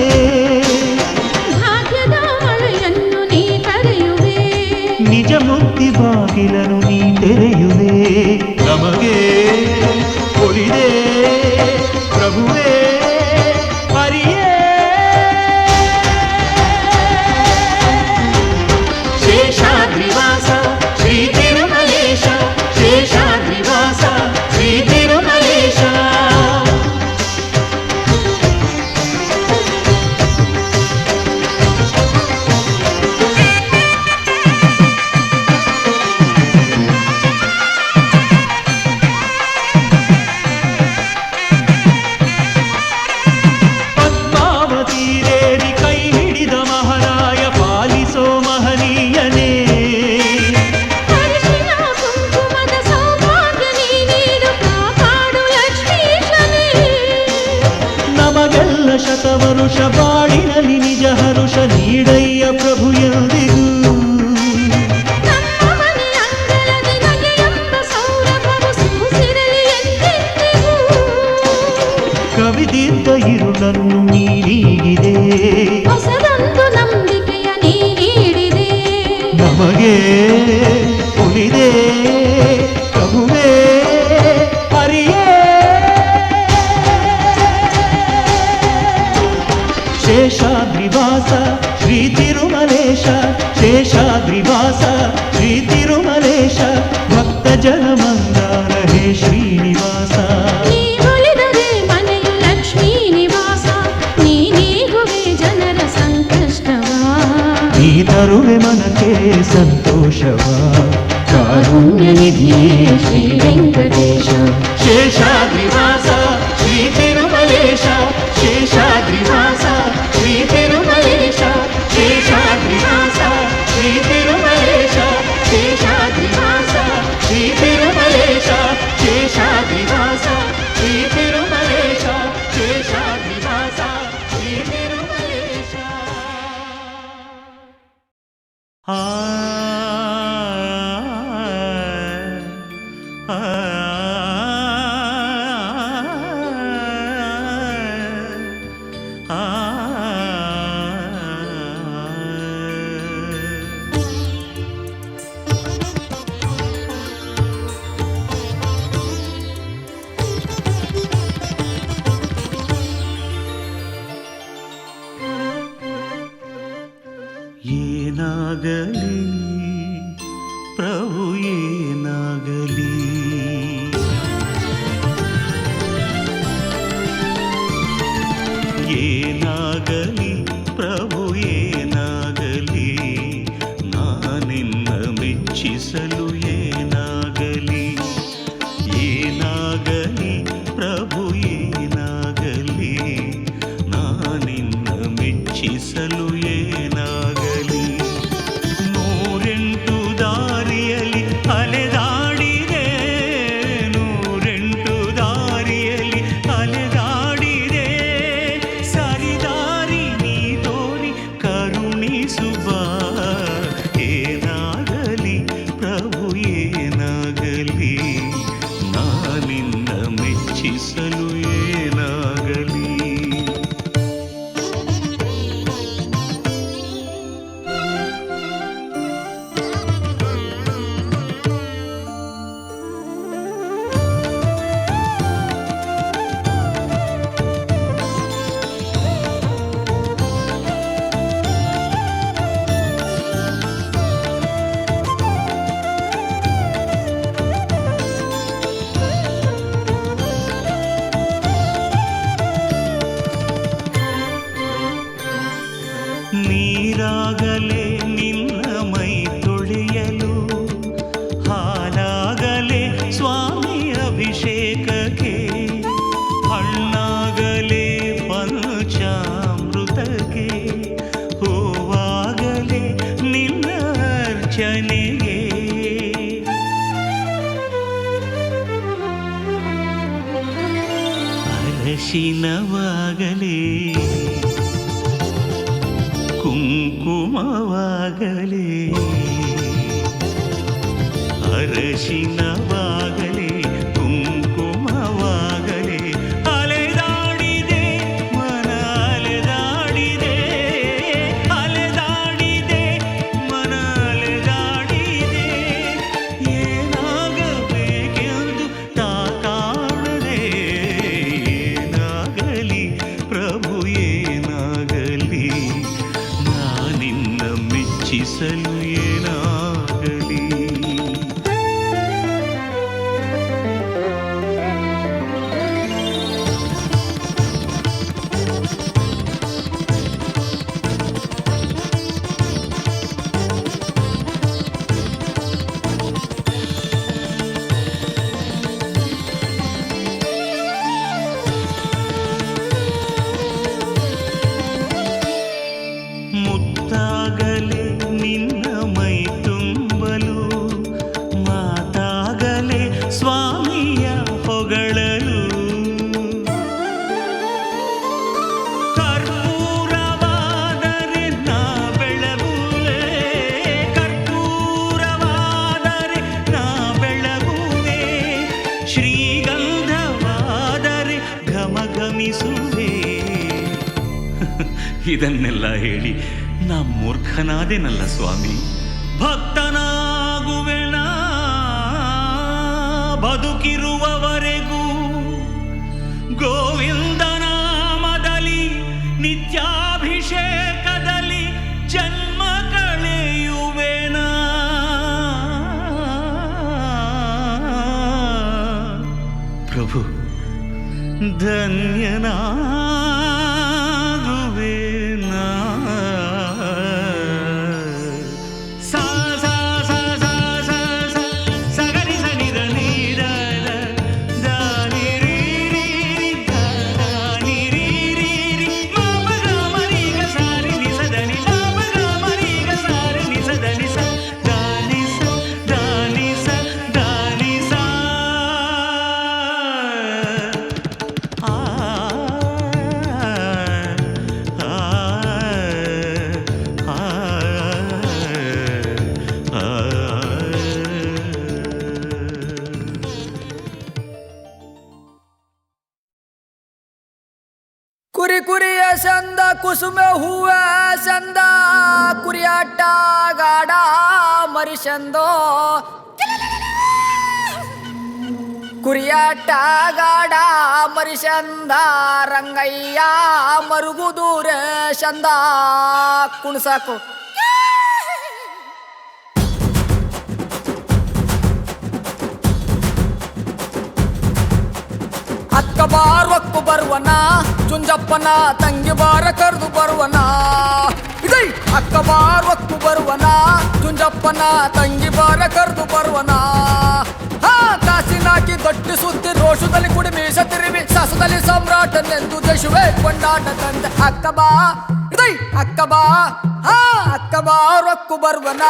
Speaker 2: ಭಾಗ್ಯದ ಮಳೆಯನ್ನು ನೀ ಕರೆಯುವೆ,
Speaker 6: ನಿಜ ಮುಕ್ತಿ ಬಾಗಿಲನು ನೀ ತೆರೆಯುವೆ. ನಮಗೆ ಒಲಿದೆ ಪ್ರಭುವೇ ಹರಿಯೇ. ಶೇಷಾದ್ರಿವಾಸ ಶ್ರೀ ತಿರುಮಲೇಶ ಶೇಷಾದ್ರಿವಾಸ ಶ್ರೀ ತಿರುಮಲೇಶ. ಪದ್ಮಾವತಿ ದೇವಿ ಕೈ ಹಿಡಿದ ಮಹಾರಾಯ ಪಾಲಿಸೋ ಮಹನೀಯನೇ.
Speaker 2: ಅರಿಶಿನ ಕುಂಕುಮದ ಸೌಭಾಗ್ಯ ನೀ ನೀಡು, ಕಾಪಾಡು ಲಕ್ಷ್ಮೀಶನೇ.
Speaker 6: ನಮಗೆಲ್ಲ ಶತವರುಷ ಬಾಳಿನಲ್ಲಿ ನಿಜ ಹರುಷ ನೀಡಯ್ಯ ಪ್ರಭು ಎಂದಿಗೂ.
Speaker 2: ನಮ್ಮ ಮನೆ ಅಂಗಳದಿ ನಗೆಯೆಂಬ ಸೌರಭವು ಸೂಸಿರಲಿ ಎಂದೆಂದಿಗೂ.
Speaker 6: ಕವಿದಿದ್ದ ಇರುಳನ್ನು ನೀಗಿದೆ
Speaker 2: ಹೊಸದೊಂದು ನಂಬಿಕೆಯ ನೀ ನೀಡಿದೆ,
Speaker 6: ನಮಗೆ ಉಳಿದೆ ಪ್ರಭುವೇ ಹರಿಯೇ. ಶೇಷಾದ್ರಿವಾಸ ಶ್ರೀ ತಿರುಮಲೇಶ ಶೇಷಾದ್ರಿವಾಸ ಶ್ರೀ ತಿರುಮಲೇಶ ಭಕ್ತ ಜನ ಮಂದಾರ ಹೇ ಶ್ರೀನಿವಾಸ.
Speaker 2: ನೀವೊಲಿದರೆ ಮನೆಯು ಲಕ್ಷ್ಮೀ ನಿವಾಸ, ನೀಗುವೆ ಜನರ ಸಂಕಷ್ಟವ,
Speaker 6: ನೀ ತರುವೆ ಮನಕ್ಕೆ ಸಂತೋಷವ.
Speaker 2: ಕಾರುಣ್ಯ ನಿಧಿಯೇ ಶ್ರೀ ವೆಂಕಟೇಶ.
Speaker 6: ಶೇಷಾದ್ರಿವಾಸ ಶ್ರೀ ತಿರುಮಲೇಶ ಶೇಷಾದ್ರಿವಾಸ ಶ್ರೀ ತಿರುಮಲೇಶ ಶೇಷಾದ್ರಿವಾಸ ಶ್ರೀ ತಿರುಮಲೇಶ ಶೇಷಾದ್ರಿವಾಸ ಶ್ರೀ ತಿರುಮಲೇಶ ಶೇಷಾದ್ರಿವಾಸ ಶ್ರೀ ತಿರುಮಲೇಶ ಶೇಷಾದ್ರಿವಾಸ ಶ್ರೀ ತಿರುಮಲೇಶ. ಆ ಏನಾಗಲಿ ಪ್ರಭು ಏನಾಗಲಿ, ಏನಾಗಲಿ ಪ್ರಭು ಏನಾಗಲಿ.
Speaker 5: ನೀರಾಗಲೇ ನಿನ್ನ ಮೈ ತೊಳೆಯಲು, ಹಾಲಾಗಲೇ ಸ್ವಾಮಿ ಅಭಿಷೇಕಕ್ಕೆ, ಹಣ್ಣಾಗಲೇ ಪಂಚಾಮೃತಕ್ಕೆ, ಹೂವಾಗಲೇ ನಿನ್ನ ಅರ್ಚನೆಗೆ. ಅರಶಿನವಾಗಲೇ ಕುಂಕುಮವಾಗಲೇ, ಅರಶಿನವಾಗಲೇ ಕುಂಕುಮವಾಗಲೇ, ಅಲೆದಾಡಿದೆ ಮನ ಅಲೆದಾಡಿದೆ, ಅಲೆದಾಡಿದೆ ಮನ ಅಲೆದಾಡಿದೆ, ಏನಾಗಬೇಕೆಂದು ತಾ ಕಾಣದೆ, ಏನಾಗಲಿ ಪ್ರಭು ಏನಾಗಲಿ, ನಾನಿನ್ನ ಮೆಚ್ಚಿಸಲು ಏನಾಗಲಿ. ಮುತ್ತಾಗಲೇ ನಿನ್ನ ಮೈ ತುಂಬಲು, ಮಾತಾಗಲೇ ಸ್ವಾಮಿಯ ಹೊಗಳಲು, ಕರ್ಪೂರವಾದರೆ ನಾ ಬೆಳಗುವೆ, ಕರ್ಪೂರವಾದರೆ ನಾ ಬೆಳಗುವೆ, ಶ್ರೀಗಂಧವಾದರೆ ಘಮಘಮಿಸುವೆ. ಇದನ್ನೆಲ್ಲ ಹೇಳಿ ನಾ ಮೂರ್ಖನಾದೇನಲ್ಲ ಸ್ವಾಮಿ. ಭಕ್ತನಾಗುವೆನ ಬದುಕಿರುವವರೆಗೂ, ಗೋವಿಂದನಾಮದಲ್ಲಿ ನಿತ್ಯಾಭಿಷೇಕದಲ್ಲಿ ಜನ್ಮ ಕಳೆಯುವೆನ. ಪ್ರಭು ಧನ್ಯನಾ
Speaker 3: ಕುರಿ ಕುರಿಯ ಚಂದ ಕುಸುಮ ಹೂವ ಚಂದ, ಕುರಿಯಾಟ ಗಾಡ ಮರಿಸಂದೋ, ಕುರಿಯಾಟ ಗಾಡ ಮರಿಸಂದ, ರಂಗಯ್ಯ ಮರುಗುದೂರ ಚಂದ ಕುಣಸಾಕು. ಅಕ್ಕ ಬಾರೊಕ್ಕು ಬರುವನ, ಚುಂಜಪ್ಪನ ತಂಗಿ ಬಾರ ಕರೆದು ಬರುವನ. ಇದೈ ಅಕ್ಕ ಬಾರೊಕ್ಕು ಬರುವನ, ಚುಂಜಪ್ಪನ ತಂಗಿ ಬಾರ ಕರೆದು ಬರುವನ. ಹಾ ಕಾಸಿನಾಕಿ ಗಟ್ಟಿ ಸುದ್ದಿ ರೋಷದಲ್ಲಿ ಕುಡಿ ಮೀಸ ತಿರುವಿ, ಸಸದಲ್ಲಿ ಸಮ್ರಾಟನೆಂದು ದೇಶವೇ ಕೊಂಡಾಟ ತಂದೆ. ಅಕ್ಕ ಬಾ ಇದೈ ಅಕ್ಕ ಬಾ, ಹಾ ಅಕ್ಕ ಬಾರೊಕ್ಕು ಬರುವನ,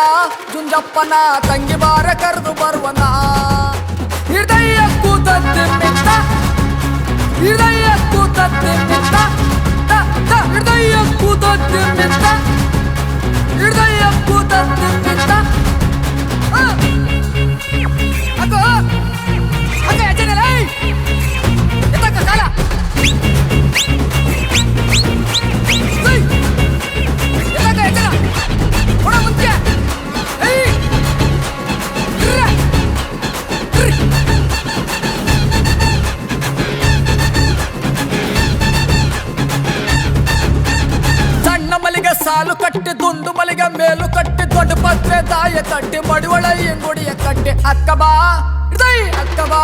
Speaker 3: ಚುಂಜಪ್ಪನ ತಂಗಿ ಬಾರ ಕರೆದು ಬರುವನ. ಹೃದಯ ಕೂತದ್ದು ಮಿತ್ತ, ಹೃದಯ ಕೂತದ್ದು ಮಿತ್ತ, ಹೃದಯ ಕೂತದ್ದು ಮಿತ್ತ, ಹೃದಯ ಕೂತದ್ದು ಮಿತ್ತ. ಅಕ್ಕ ಅಕ್ಕ ಎಚ್ಚರಲ್ಲ, ಎತ್ತಕ್ಕ ಕಾಲ ಎತ್ತಕ್ಕ ಎಚ್ಚರ ಕೊಡ ಮುಂಚೆ. ಸಾಲು ಕಟ್ಟಿ ದುಂಡು ಮಲಿಗೆ ಮೇಲು ಕಟ್ಟಿ ದೊಡ್ಡ ಪತ್ರೆ ದಾಯ ಕಟ್ಟಿ ಮಡಿವಳ ಎಂಗುಡಿಯ ಕಟ್ಟಿ. ಅಕ್ಕ ಬಾ ಹೃದಯ ಅಕ್ಕ ಬಾ,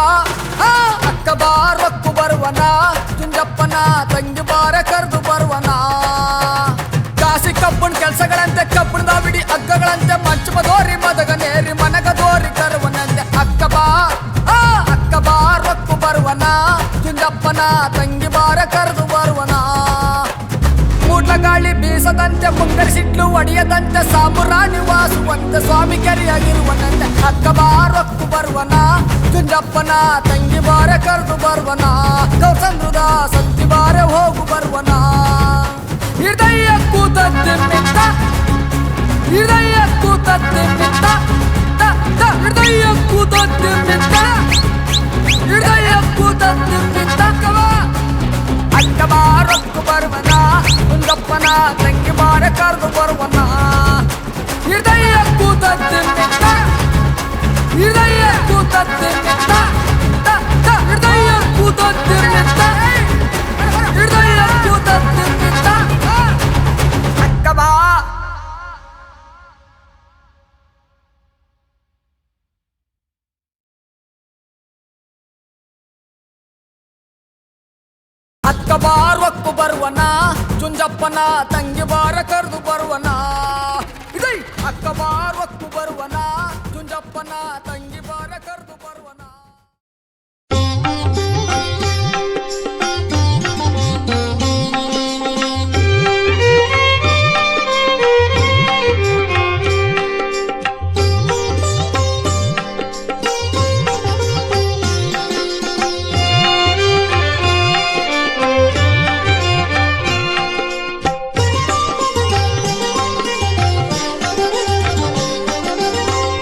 Speaker 3: ಆ ಅಕ್ಕ ಬಾ ರೊಕ್ಕು ಬರುವನ, ಚುಂಜಪ್ಪನ ತಂಗಿ ಬಾರ ಕರೆದು ಬರುವನ. ಕಾಸಿ ಕಬ್ಬನ್ ಕೆಲಸಗಳಂತೆ ಕಬ್ಬಣದ ಬಿಡಿ ಹಗ್ಗಗಳಂತೆ ಮಂಚಮದೋರಿ ಮದಗನೇರಿ ಮನಗದೋರಿ ಕರುವನಂತೆ ಅಕ್ಕ ಬಾ ರೊಕ್ಕು ಬರುವನ ಚುಂಜಪ್ಪನ ತಂಗಿ ಬಾರ ಕರೆದು ಬರುವನ ಮೂಡ್ಲ ಗಾಳಿ ಬೀಸದಂತೆ ಮುಂಗರಿಸಿಟ್ಲು ಒಡೆಯದಂತೆ ಸಾಂಬುರಾಣಿ ವಾಸುವಂತೆ ಸ್ವಾಮಿ ಕೆರೆಯಾಗಿರುವನಂತೆ ಅಕ್ಕ ಬಾ ರೊಕ್ಕು ಬರುವನ ಚುಂಜಪ್ಪನ ತಂಗಿ ಬಾರ ಕರೆದು ಬರುವನ ಕೌಸಂದ್ರದ ಸಂತಿ ಬಾರ ಹೋಗು ಬರುವನ ಹೃದಯ ಕೂತದ್ದೆ ಮಿತ್ತ ಹೃದಯ ಕೂತದ್ದೆ ಮಿತ್ತ ಹೃದಯ ಕೂತದ್ದೆ ಮಿತ್ತ ಹೃದಯ ಕೂತದ್ದೆ ಮಿತ್ತ ಅಕ್ಕ ಬಾ ರೊಕ್ಕು ಬರುವನ ಕುಂದಪ್ಪನ ತಂಗಿ ಬಾರ ಕರೆದು ಬರುವನ ಹೃದಯ ಕೂತದ್ದೆ ಮಿತ್ತ ಹೃದಯ ಕೂತದ್ದೆ ಮಿತ್ತ ಹೃದಯ ಕೂತದ್ದೆ ಮಿತ್ತ ಹೃದಯ ಕೂತದ್ದೆ ಮಿತ್ತ ಅಕ್ಕ ಬಾ ಅಕ್ಕ ಬಾ ರೊಕ್ಕು ಬರುವನ ಚುಂಜಪ್ಪನ ತಂಗಿ ಬಾರ ಕರೆದು ಬರುವನ ಇದೈ ಅಕ್ಕ ಬಾ ರೊಕ್ಕು ಬರುವನ ಚುಂಜಪ್ಪನ ತಂಗಿ ಬಾರ ಕರೆದು ಬರುವನ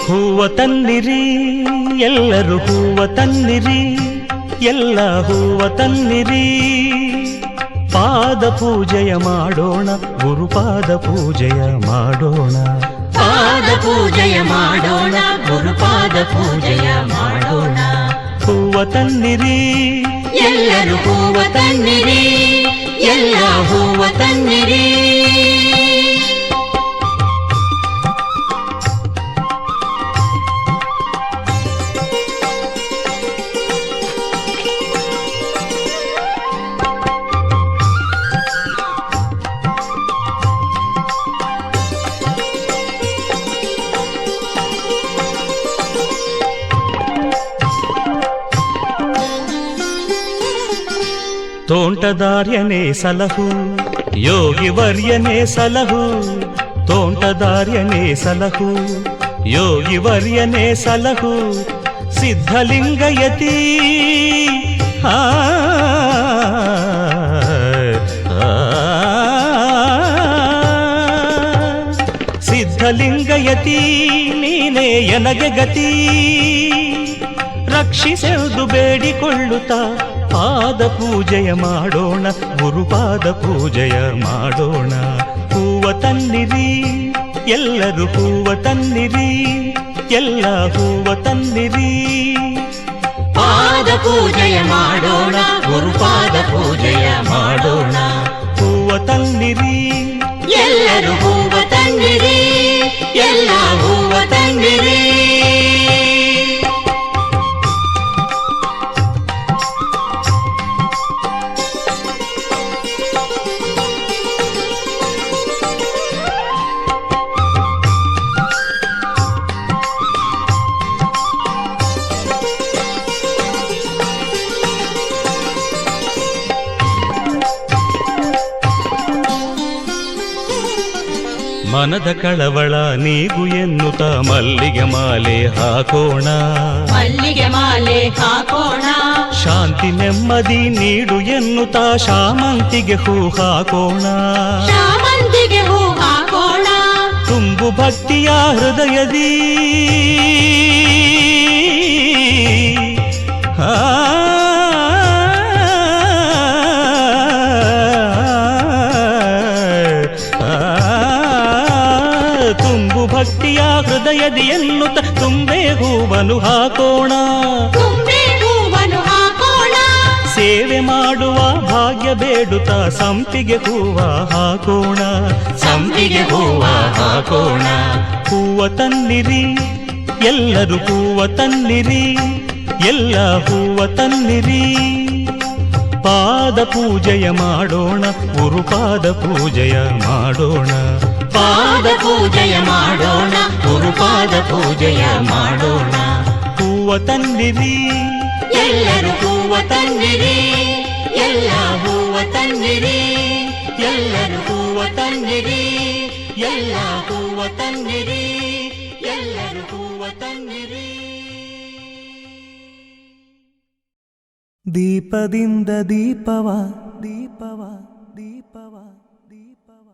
Speaker 6: ಹೂವ ತನ್ನಿರಿ ಎಲ್ಲರೂ ಹೂವ ತನ್ನಿರಿ ಎಲ್ಲ ಹೂವ ತನ್ನಿರಿ ಪಾದ ಪೂಜೆಯ ಮಾಡೋಣ ಗುರುಪಾದ ಪೂಜೆಯ ಮಾಡೋಣ
Speaker 2: ಪಾದ ಪೂಜೆಯ ಮಾಡೋಣ ಗುರುಪಾದ ಪೂಜೆಯ ಮಾಡೋಣ
Speaker 6: ಹೂವ ತನ್ನಿರಿ
Speaker 2: ಎಲ್ಲರೂ ಹೂವ ತನ್ನಿರಿ ಎಲ್ಲ ಹೂವ ತನ್ನಿರಿ
Speaker 6: ತೋಂಟದಾರ್ಯನೇ ಸಲಹು ಯೋಗಿ ವರ್ಯನೇ ಸಲಹು ತೋಂಟದಾರ್ಯನೇ ಸಲಹು ಯೋಗಿ ವರ್ಯನೇ ಸಲಹು ಸಿದ್ಧಲಿಂಗಯತಿ ಸಿದ್ಧಲಿಂಗಯತಿ ನೀನೇ ಎನಗೆ ಗತಿ ರಕ್ಷಿಸೆಂದು ಬೇಡಿಕೊಳ್ಳುತ್ತಾ ಪಾದ ಪೂಜೆಯ ಮಾಡೋಣ ಗುರುಪಾದ ಪೂಜೆಯ ಮಾಡೋಣ ಹೂವ ತನ್ನಿರಿ ಎಲ್ಲರೂ ಹೂವ ತನ್ನಿರಿ ಎಲ್ಲ ಹೂವ ತನ್ನಿರಿ
Speaker 2: ಪಾದ ಪೂಜೆಯ ಮಾಡೋಣ ಗುರುಪಾದ ಪೂಜೆಯ ಮಾಡೋಣ
Speaker 6: ಹೂವ ತನ್ನಿರಿ
Speaker 2: ಎಲ್ಲರೂ ಹೂವ ತನ್ನಿರಿ ಎಲ್ಲ ಹೂವ ತನ್ನಿರಿ
Speaker 6: ಮನದ ಕಳವಳ ನೀಗು ಎನ್ನುತ್ತ ಮಲ್ಲಿಗೆ ಮಾಲೆ ಹಾಕೋಣ
Speaker 2: ಮಲ್ಲಿಗೆ ಮಾಲೆ ಹಾಕೋಣ
Speaker 6: ಶಾಂತಿ ನೆಮ್ಮದಿ ನೀಡು ಎನ್ನುತ್ತ ಶಾಮಂತಿಗೆ ಹೂ ಹಾಕೋಣ
Speaker 2: ಶಾಮಂತಿಗೆ ಹೂ ಹಾಕೋಣ
Speaker 6: ತುಂಬು ಭಕ್ತಿಯ ಹೃದಯದಿ ತುಂಬು ಭಕ್ತಿಯ ಹೃದಯದಿ ಎನ್ನುತ್ತ ತುಂಬೆ ಹೂವನು ಹಾಕೋಣ
Speaker 2: ತುಂಬೆ ಹೂವನ್ನು ಹಾಕೋಣ
Speaker 6: ಸೇವೆ ಮಾಡುವ ಭಾಗ್ಯ ಬೇಡುತ್ತ ಸಂಪಿಗೆ ಹೂವ ಹಾಕೋಣ ಸಂಪಿಗೆ ಹೂವ ಹಾಕೋಣ ಹೂವ ತನ್ನಿರಿ ಎಲ್ಲರೂ ಹೂವ ತನ್ನಿರಿ ಎಲ್ಲ ಹೂವ ತನ್ನಿರಿ ಪಾದ ಪೂಜೆಯ ಮಾಡೋಣ ಗುರುಪಾದ ಪೂಜೆಯ ಮಾಡೋಣ
Speaker 2: ಪಾದ ಪೂಜೆಯ ಮಾಡೋಣ ಗುರುಪಾದ ಪೂಜೆಯ ಮಾಡೋಣ.
Speaker 5: ಹೂವ ತನ್ನಿರಿ
Speaker 2: ಎಲ್ಲರೂ ಹೂವ ತನ್ನಿರಿ, ಎಲ್ಲ ಹೂವ ತನ್ನಿರಿ, ಎಲ್ಲರೂ ಹೂವ ತನ್ನಿರಿ, ಎಲ್ಲ ಹೂವ ತನ್ನಿರಿ, ಎಲ್ಲರೂ ಹೂವ ತನ್ನಿರಿ.
Speaker 6: ದೀಪದಿಂದ ದೀಪವ ದೀಪವ ದೀಪವ ದೀಪವ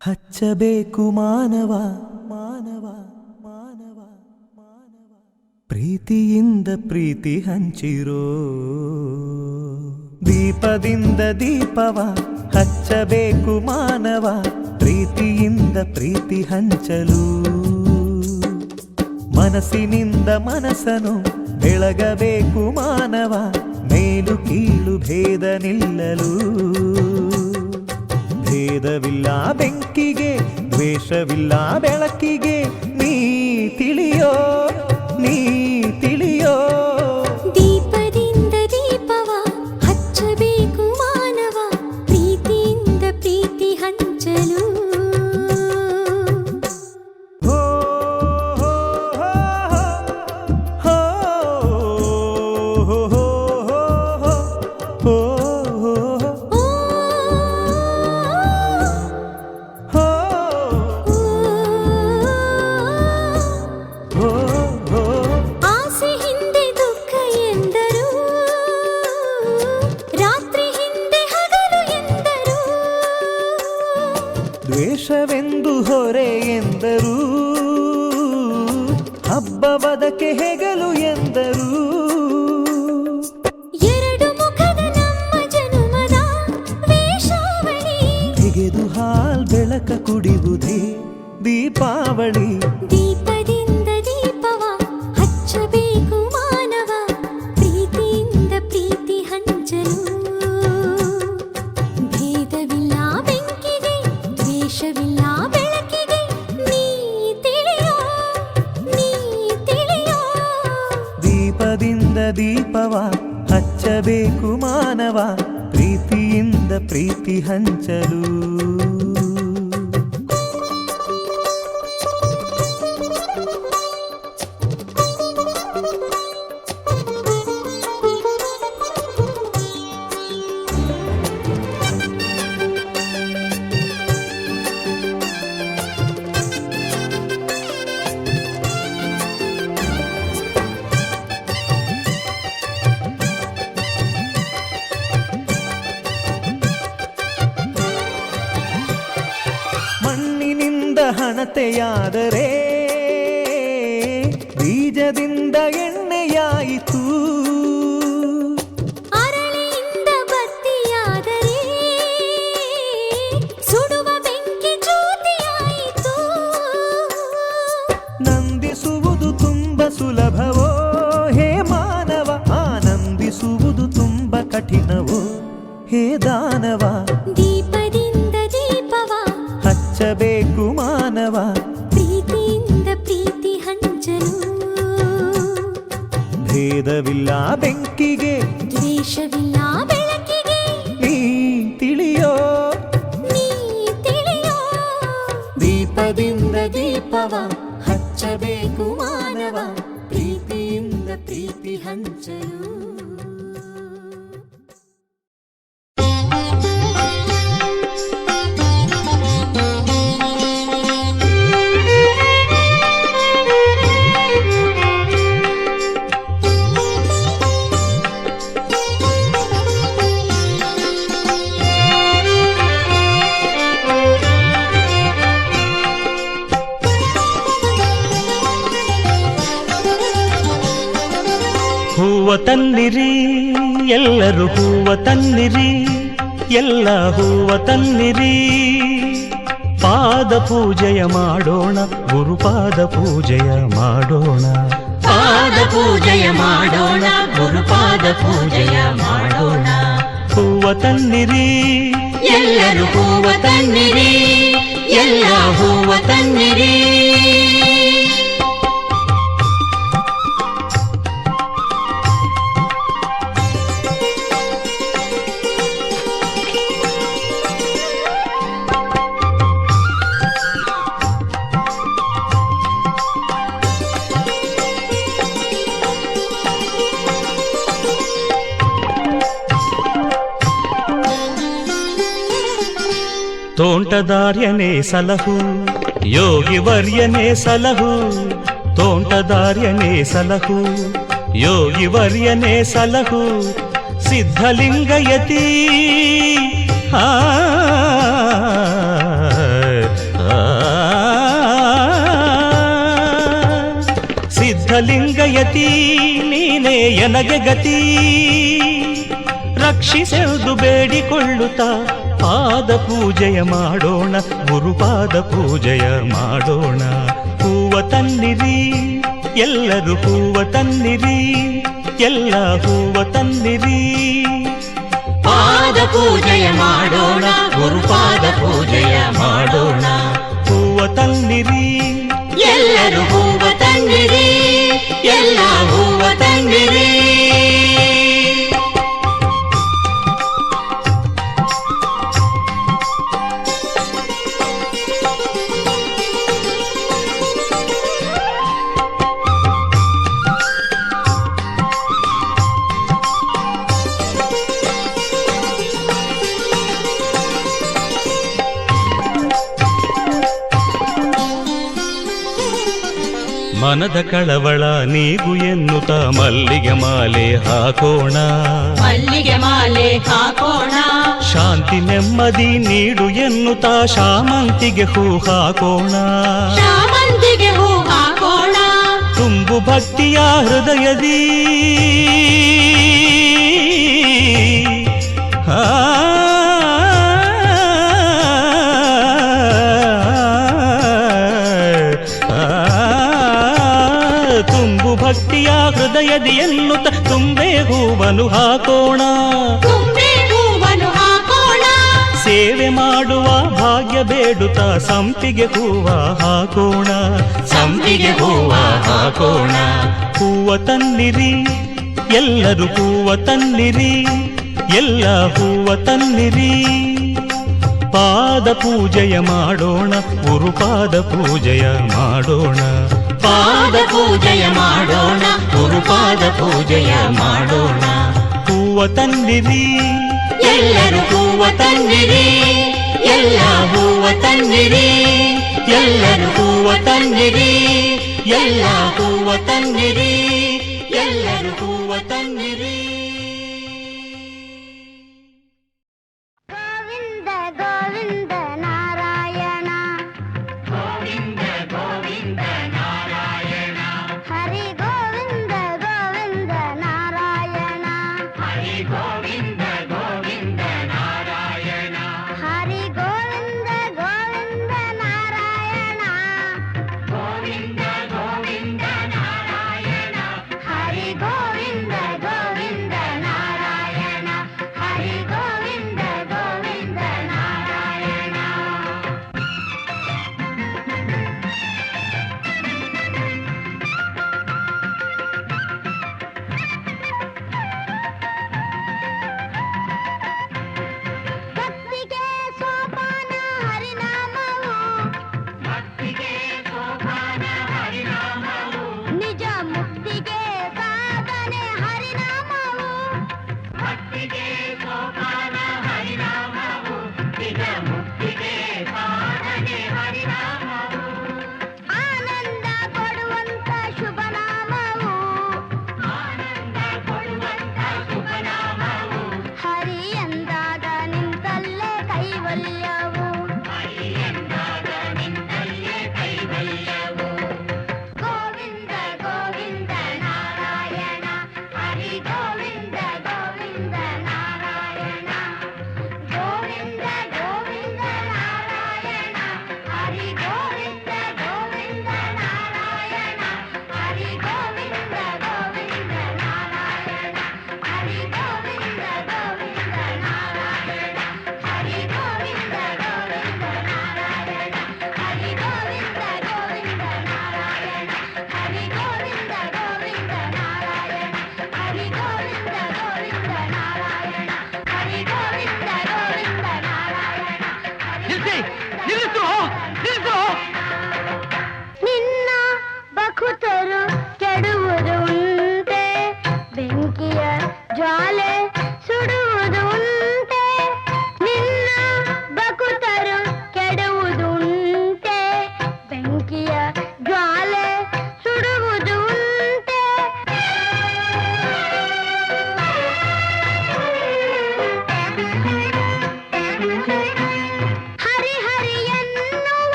Speaker 6: ಹಚ್ಚಬೇಕು ಮಾನವ ಮಾನವ ಮಾನವ ಮಾನವ. ಪ್ರೀತಿಯಿಂದ ಪ್ರೀತಿ ಹಂಚಿರೋ. ದೀಪದಿಂದ ದೀಪವ ಹಚ್ಚಬೇಕು ಮಾನವ, ಪ್ರೀತಿಯಿಂದ ಪ್ರೀತಿ ಹಂಚಲು. ಮನಸ್ಸಿನಿಂದ ಮನಸ್ಸನು ಬೆಳಗಬೇಕು ಮಾನವ, ಮೇಲು ಕೀಳು ಭೇದ ನಿಲ್ಲಲು. ಭೇದವಿಲ್ಲ ಬೆಂಕಿಗೆ, ದ್ವೇಷವಿಲ್ಲ ಬೆಳಕಿಗೆ, ನೀ ತಿಳಿಯೋ ನೀ ತಿಳಿಯೋ.
Speaker 7: ದೀಪದಿಂದ ದೀಪವ ಹಚ್ಚಬೇಕು ಮಾನವ, ಪ್ರೀತಿಯಿಂದ ಪ್ರೀತಿ ಹಂಚಲು.
Speaker 6: ಹೋ ಹೋ ಹೋ ಹೋ ಹೋ ಹೋ ಹೋ.
Speaker 7: ಆಸೆ ಹಿಂದೆ ದುಃಖ ಎಂದರು, ರಾತ್ರಿ ಹಿಂದೆ ಹಗಲು ಎಂದರು.
Speaker 6: ದ್ವೇಷವೆಂದು ಹೊರೆ ಎಂದರು, ಹಬ್ಬ ಬದಕೆ ಹೆಗಲು ಎಂದರು.
Speaker 7: ಎರಡು ಮುಖದ ನಮ್ಮ ಜನುಮದ ವೇಷಾವಳಿ,
Speaker 6: ತೆಗೆದು ಹಾಲ್ ಬೆಳಕ ಕುಡಿಯುವುದೇ ದೀಪಾವಳಿ.
Speaker 7: ದೀಪದಿಂದ ದೀಪವ ಹಚ್ಚಬೇಕು ಮಾನವ, ಪ್ರೀತಿಯಿಂದ ಪ್ರೀತಿ ಹಂಚಲು. ಭೇದವಿಲ್ಲ ಬೆಂಕಿಗೆ, ದ್ವೇಷವಿಲ್ಲ ಬೆಳಕಿಗೆ, ನೀ ತಿಳಿಯೋ ನೀ ತಿಳಿಯೋ.
Speaker 6: ದೀಪದಿಂದ ದೀಪವ ಹಚ್ಚಬೇಕು ಮಾನವ, ಪ್ರೀತಿಯಿಂದ ಪ್ರೀತಿ ಹಂಚಲು. ಮಣ್ಣಿನಿಂದ ಹಣತೆಯಾದರೆ ಬೀಜದಿಂದ ಎಣ್ಣೆಯಾಯಿತು.
Speaker 7: ಅರಳಿಯಿಂದ ಬತ್ತಿಯಾದರೆ ಸುಡುವ ಬೆಂಕಿ ಜ್ಯೋತಿಯಾಯಿತು.
Speaker 6: ನಂದಿಸುವುದು ತುಂಬ ಸುಲಭವೋ ಹೇ ಮಾನವ, ಆನಂದಿಸುವುದು ತುಂಬ ಕಠಿಣವೋ ಹೇ ದಾನವ.
Speaker 7: ದೀಪದಿಂದ ದೀಪವ
Speaker 6: ಹಚ್ಚಬೇಕು ಮಾನವ,
Speaker 7: ಪ್ರೀತಿಯಿಂದ ಪ್ರೀತಿ ಹಂಚಲು.
Speaker 6: ಭೇದವಿಲ್ಲ ಬೆಂಕಿಗೆ,
Speaker 7: ದ್ವೇಷವಿಲ್ಲ ಬೆಳಕಿಗೆ,
Speaker 6: ನೀ ತಿಳಿಯೋ
Speaker 7: ನೀ ತಿಳಿಯೋ.
Speaker 6: ದೀಪದಿಂದ ದೀಪವ ಹಚ್ಚಬೇಕು ಮಾನವ, ಪ್ರೀತಿಯಿಂದ ಪ್ರೀತಿ ಹಂಚಲು.
Speaker 5: ಹೂವ ತನ್ನಿರಿ ಎಲ್ಲರೂ ಹೂವ ತನ್ನಿರಿ, ಎಲ್ಲ ಹೂವ ತನ್ನಿರಿ. ಪಾದ ಪೂಜೆಯ ಮಾಡೋಣ ಗುರುಪಾದ ಪೂಜೆಯ ಮಾಡೋಣ.
Speaker 2: ಪಾದ ಪೂಜೆಯ ಮಾಡೋಣ ಗುರುಪಾದ ಪೂಜೆಯ ಮಾಡೋಣ.
Speaker 5: ಹೂವ ತನ್ನಿರಿ
Speaker 2: ಎಲ್ಲರೂ ಹೂವ ತನ್ನಿರಿ, ಎಲ್ಲ ಹೂವ ತನ್ನಿರಿ.
Speaker 5: ತೋಂಟದಾರ್ಯನೇ ಸಲಹು ಯೋಗಿ ವರ್ಯನೇ ಸಲಹು ತೋಂಟದಾರ್ಯನೇ ಸಲಹು ಯೋಗಿ ವರ್ಯನೇ ಸಲಹು ಸಿದ್ಧಲಿಂಗಯತಿ ಸಿದ್ಧಲಿಂಗಯತಿ ನೀನೇ ಎನಗೆ ಗತಿ ರಕ್ಷಿಸೆಂದು ಬೇಡಿಕೊಳ್ಳುತ್ತಾ ಪಾದ ಪೂಜೆಯ ಮಾಡೋಣ ಗುರುಪಾದ ಪೂಜೆಯ ಮಾಡೋಣ ಹೂವ ತನ್ನಿರಿ ಎಲ್ಲರೂ ಹೂವ ತನ್ನಿರಿ ಎಲ್ಲ ಹೂವ ತನ್ನಿರಿ
Speaker 2: ಪಾದ ಪೂಜೆಯ ಮಾಡೋಣ ಗುರುಪಾದ ಪೂಜೆಯ ಮಾಡೋಣ
Speaker 5: ಹೂವ ತನ್ನಿರಿ
Speaker 2: ಎಲ್ಲರೂ ಹೂವ ತನ್ನಿರಿ ಎಲ್ಲ ಹೂವ ತನ್ನಿರಿ
Speaker 5: ಮನದ ಕಳವಳ ನೀಗು ಎನ್ನುತ್ತ ಮಲ್ಲಿಗೆ ಮಾಲೆ ಹಾಕೋಣ
Speaker 2: ಮಲ್ಲಿಗೆ ಮಾಲೆ ಹಾಕೋಣ
Speaker 5: ಶಾಂತಿ ನೆಮ್ಮದಿ ನೀಡು ಎನ್ನುತ್ತಾ ಶಾಮಂತಿಗೆ ಹೂ ಹಾಕೋಣ
Speaker 2: ಶಾಮಂತಿಗೆ ಹೂ ಹಾಕೋಣ
Speaker 5: ತುಂಬು ಭಕ್ತಿಯ ಹೃದಯದಿ ತುಂಬು ಭಕ್ತಿಯ ಹೃದಯದಿ ಎನ್ನುತ್ತ ತುಂಬೆ ಹೂವನು ಹಾಕೋಣ
Speaker 2: ತುಂಬೆ ಹೂವನ್ನು ಹಾಕೋಣ
Speaker 5: ಸೇವೆ ಮಾಡುವ ಭಾಗ್ಯ ಬೇಡುತ್ತಾ ಸಂಪಿಗೆ ಹೂವ ಹಾಕೋಣ
Speaker 2: ಸಂಪಿಗೆ ಹೂವ ಹಾಕೋಣ
Speaker 5: ಹೂವ ತನ್ನಿರಿ ಎಲ್ಲರೂ ಹೂವ ತನ್ನಿರಿ ಎಲ್ಲ ಹೂವ ತನ್ನಿರಿ ಪಾದ ಪೂಜೆಯ ಮಾಡೋಣ ಗುರುಪಾದ ಪೂಜೆಯ ಮಾಡೋಣ
Speaker 2: ಪಾದ ಪೂಜೆಯ ಮಾಡೋಣ ಗುರುಪಾದ ಪೂಜೆಯ ಮಾಡೋಣ
Speaker 5: ಹೂವ ತನ್ನಿರಿ
Speaker 2: ಎಲ್ಲರೂ ಹೂವ ತನ್ನಿರಿ ಎಲ್ಲ ಹೂವ ತನ್ನಿರಿ ಎಲ್ಲರೂ ಹೂವ ತನ್ನಿರಿ ಎಲ್ಲ ಹೂವ ತನ್ನಿರಿ ಎಲ್ಲರೂ ಹೂವ ತನ್ನಿರಿ
Speaker 7: ಗೋವಿಂದ ಗೋವಿಂದ ನಾರಾಯಣ ಗೋವಿಂದ ಗೋವಿಂದ ನಾರಾಯಣ ಹರಿ ಗೋವಿಂದ ಗೋವಿಂದ ನಾರಾಯಣ ಹರಿ ಗೋವಿಂದ ಗೋವಿಂದ ನಾರಾಯಣ ಹರಿ ಗೋವಿಂದ ಗೋವಿಂದ ನಾರಾಯಣ ಗೋವಿಂದ ಗೋವಿಂದ ನಾರಾಯಣ ಹರಿ ಗೋವಿಂದ ಗೋವಿಂದ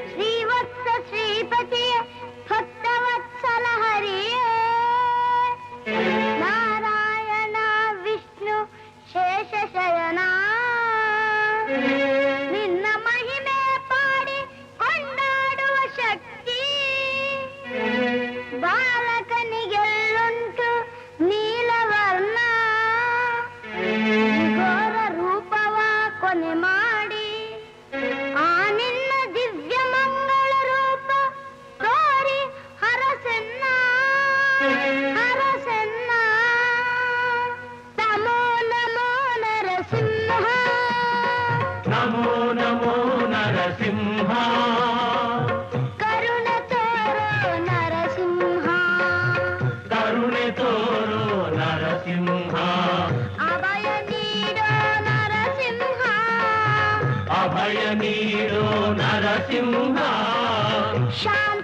Speaker 7: ಶ್ರೀವತ್ಸ ಶ್ರೀಪತಿಯ ಭಕ್ತವತ್ಸಲ ಹರಿಯೇ ನಾರಾಯಣ ವಿಷ್ಣು ಶೇಷಶಯನ ನಿನ್ನ ಮಹಿಮೆ ಪಾಡಿ ಕೊಂಡಾಡುವ ಶಕ್ತಿ ಬಾಲಕನಿಗೆಲ್ಲುಂಟು ನೀಲವರ್ಣ ಘೋರ ರೂಪವ ಕೊನೆ ಮಾಡಿ ಆ ನಿನ್ನ ದಿವ್ಯ ಮಂಗಳ ರೂಪ ತೋರಿ ಹರಸೆನ್ನ ಹರಸೆನ್ನ ನಮೋ ನಮೋ ನರಸಿಂಹ
Speaker 6: ನಮೋ ನಮೋ ನರಸಿಂಹ
Speaker 7: ಕರುಣೆ ತೋರೋ ನರಸಿಂಹ
Speaker 6: ಕರುಣೆ ತೋರೋ ನರಸಿಂಹ
Speaker 7: ಅಭಯ ನೀಡೋ ನರಸಿಂಹ
Speaker 6: ಅಭಯ ನೀಡೋ ನರಸಿಂಹ
Speaker 7: ಶಾಂತಿ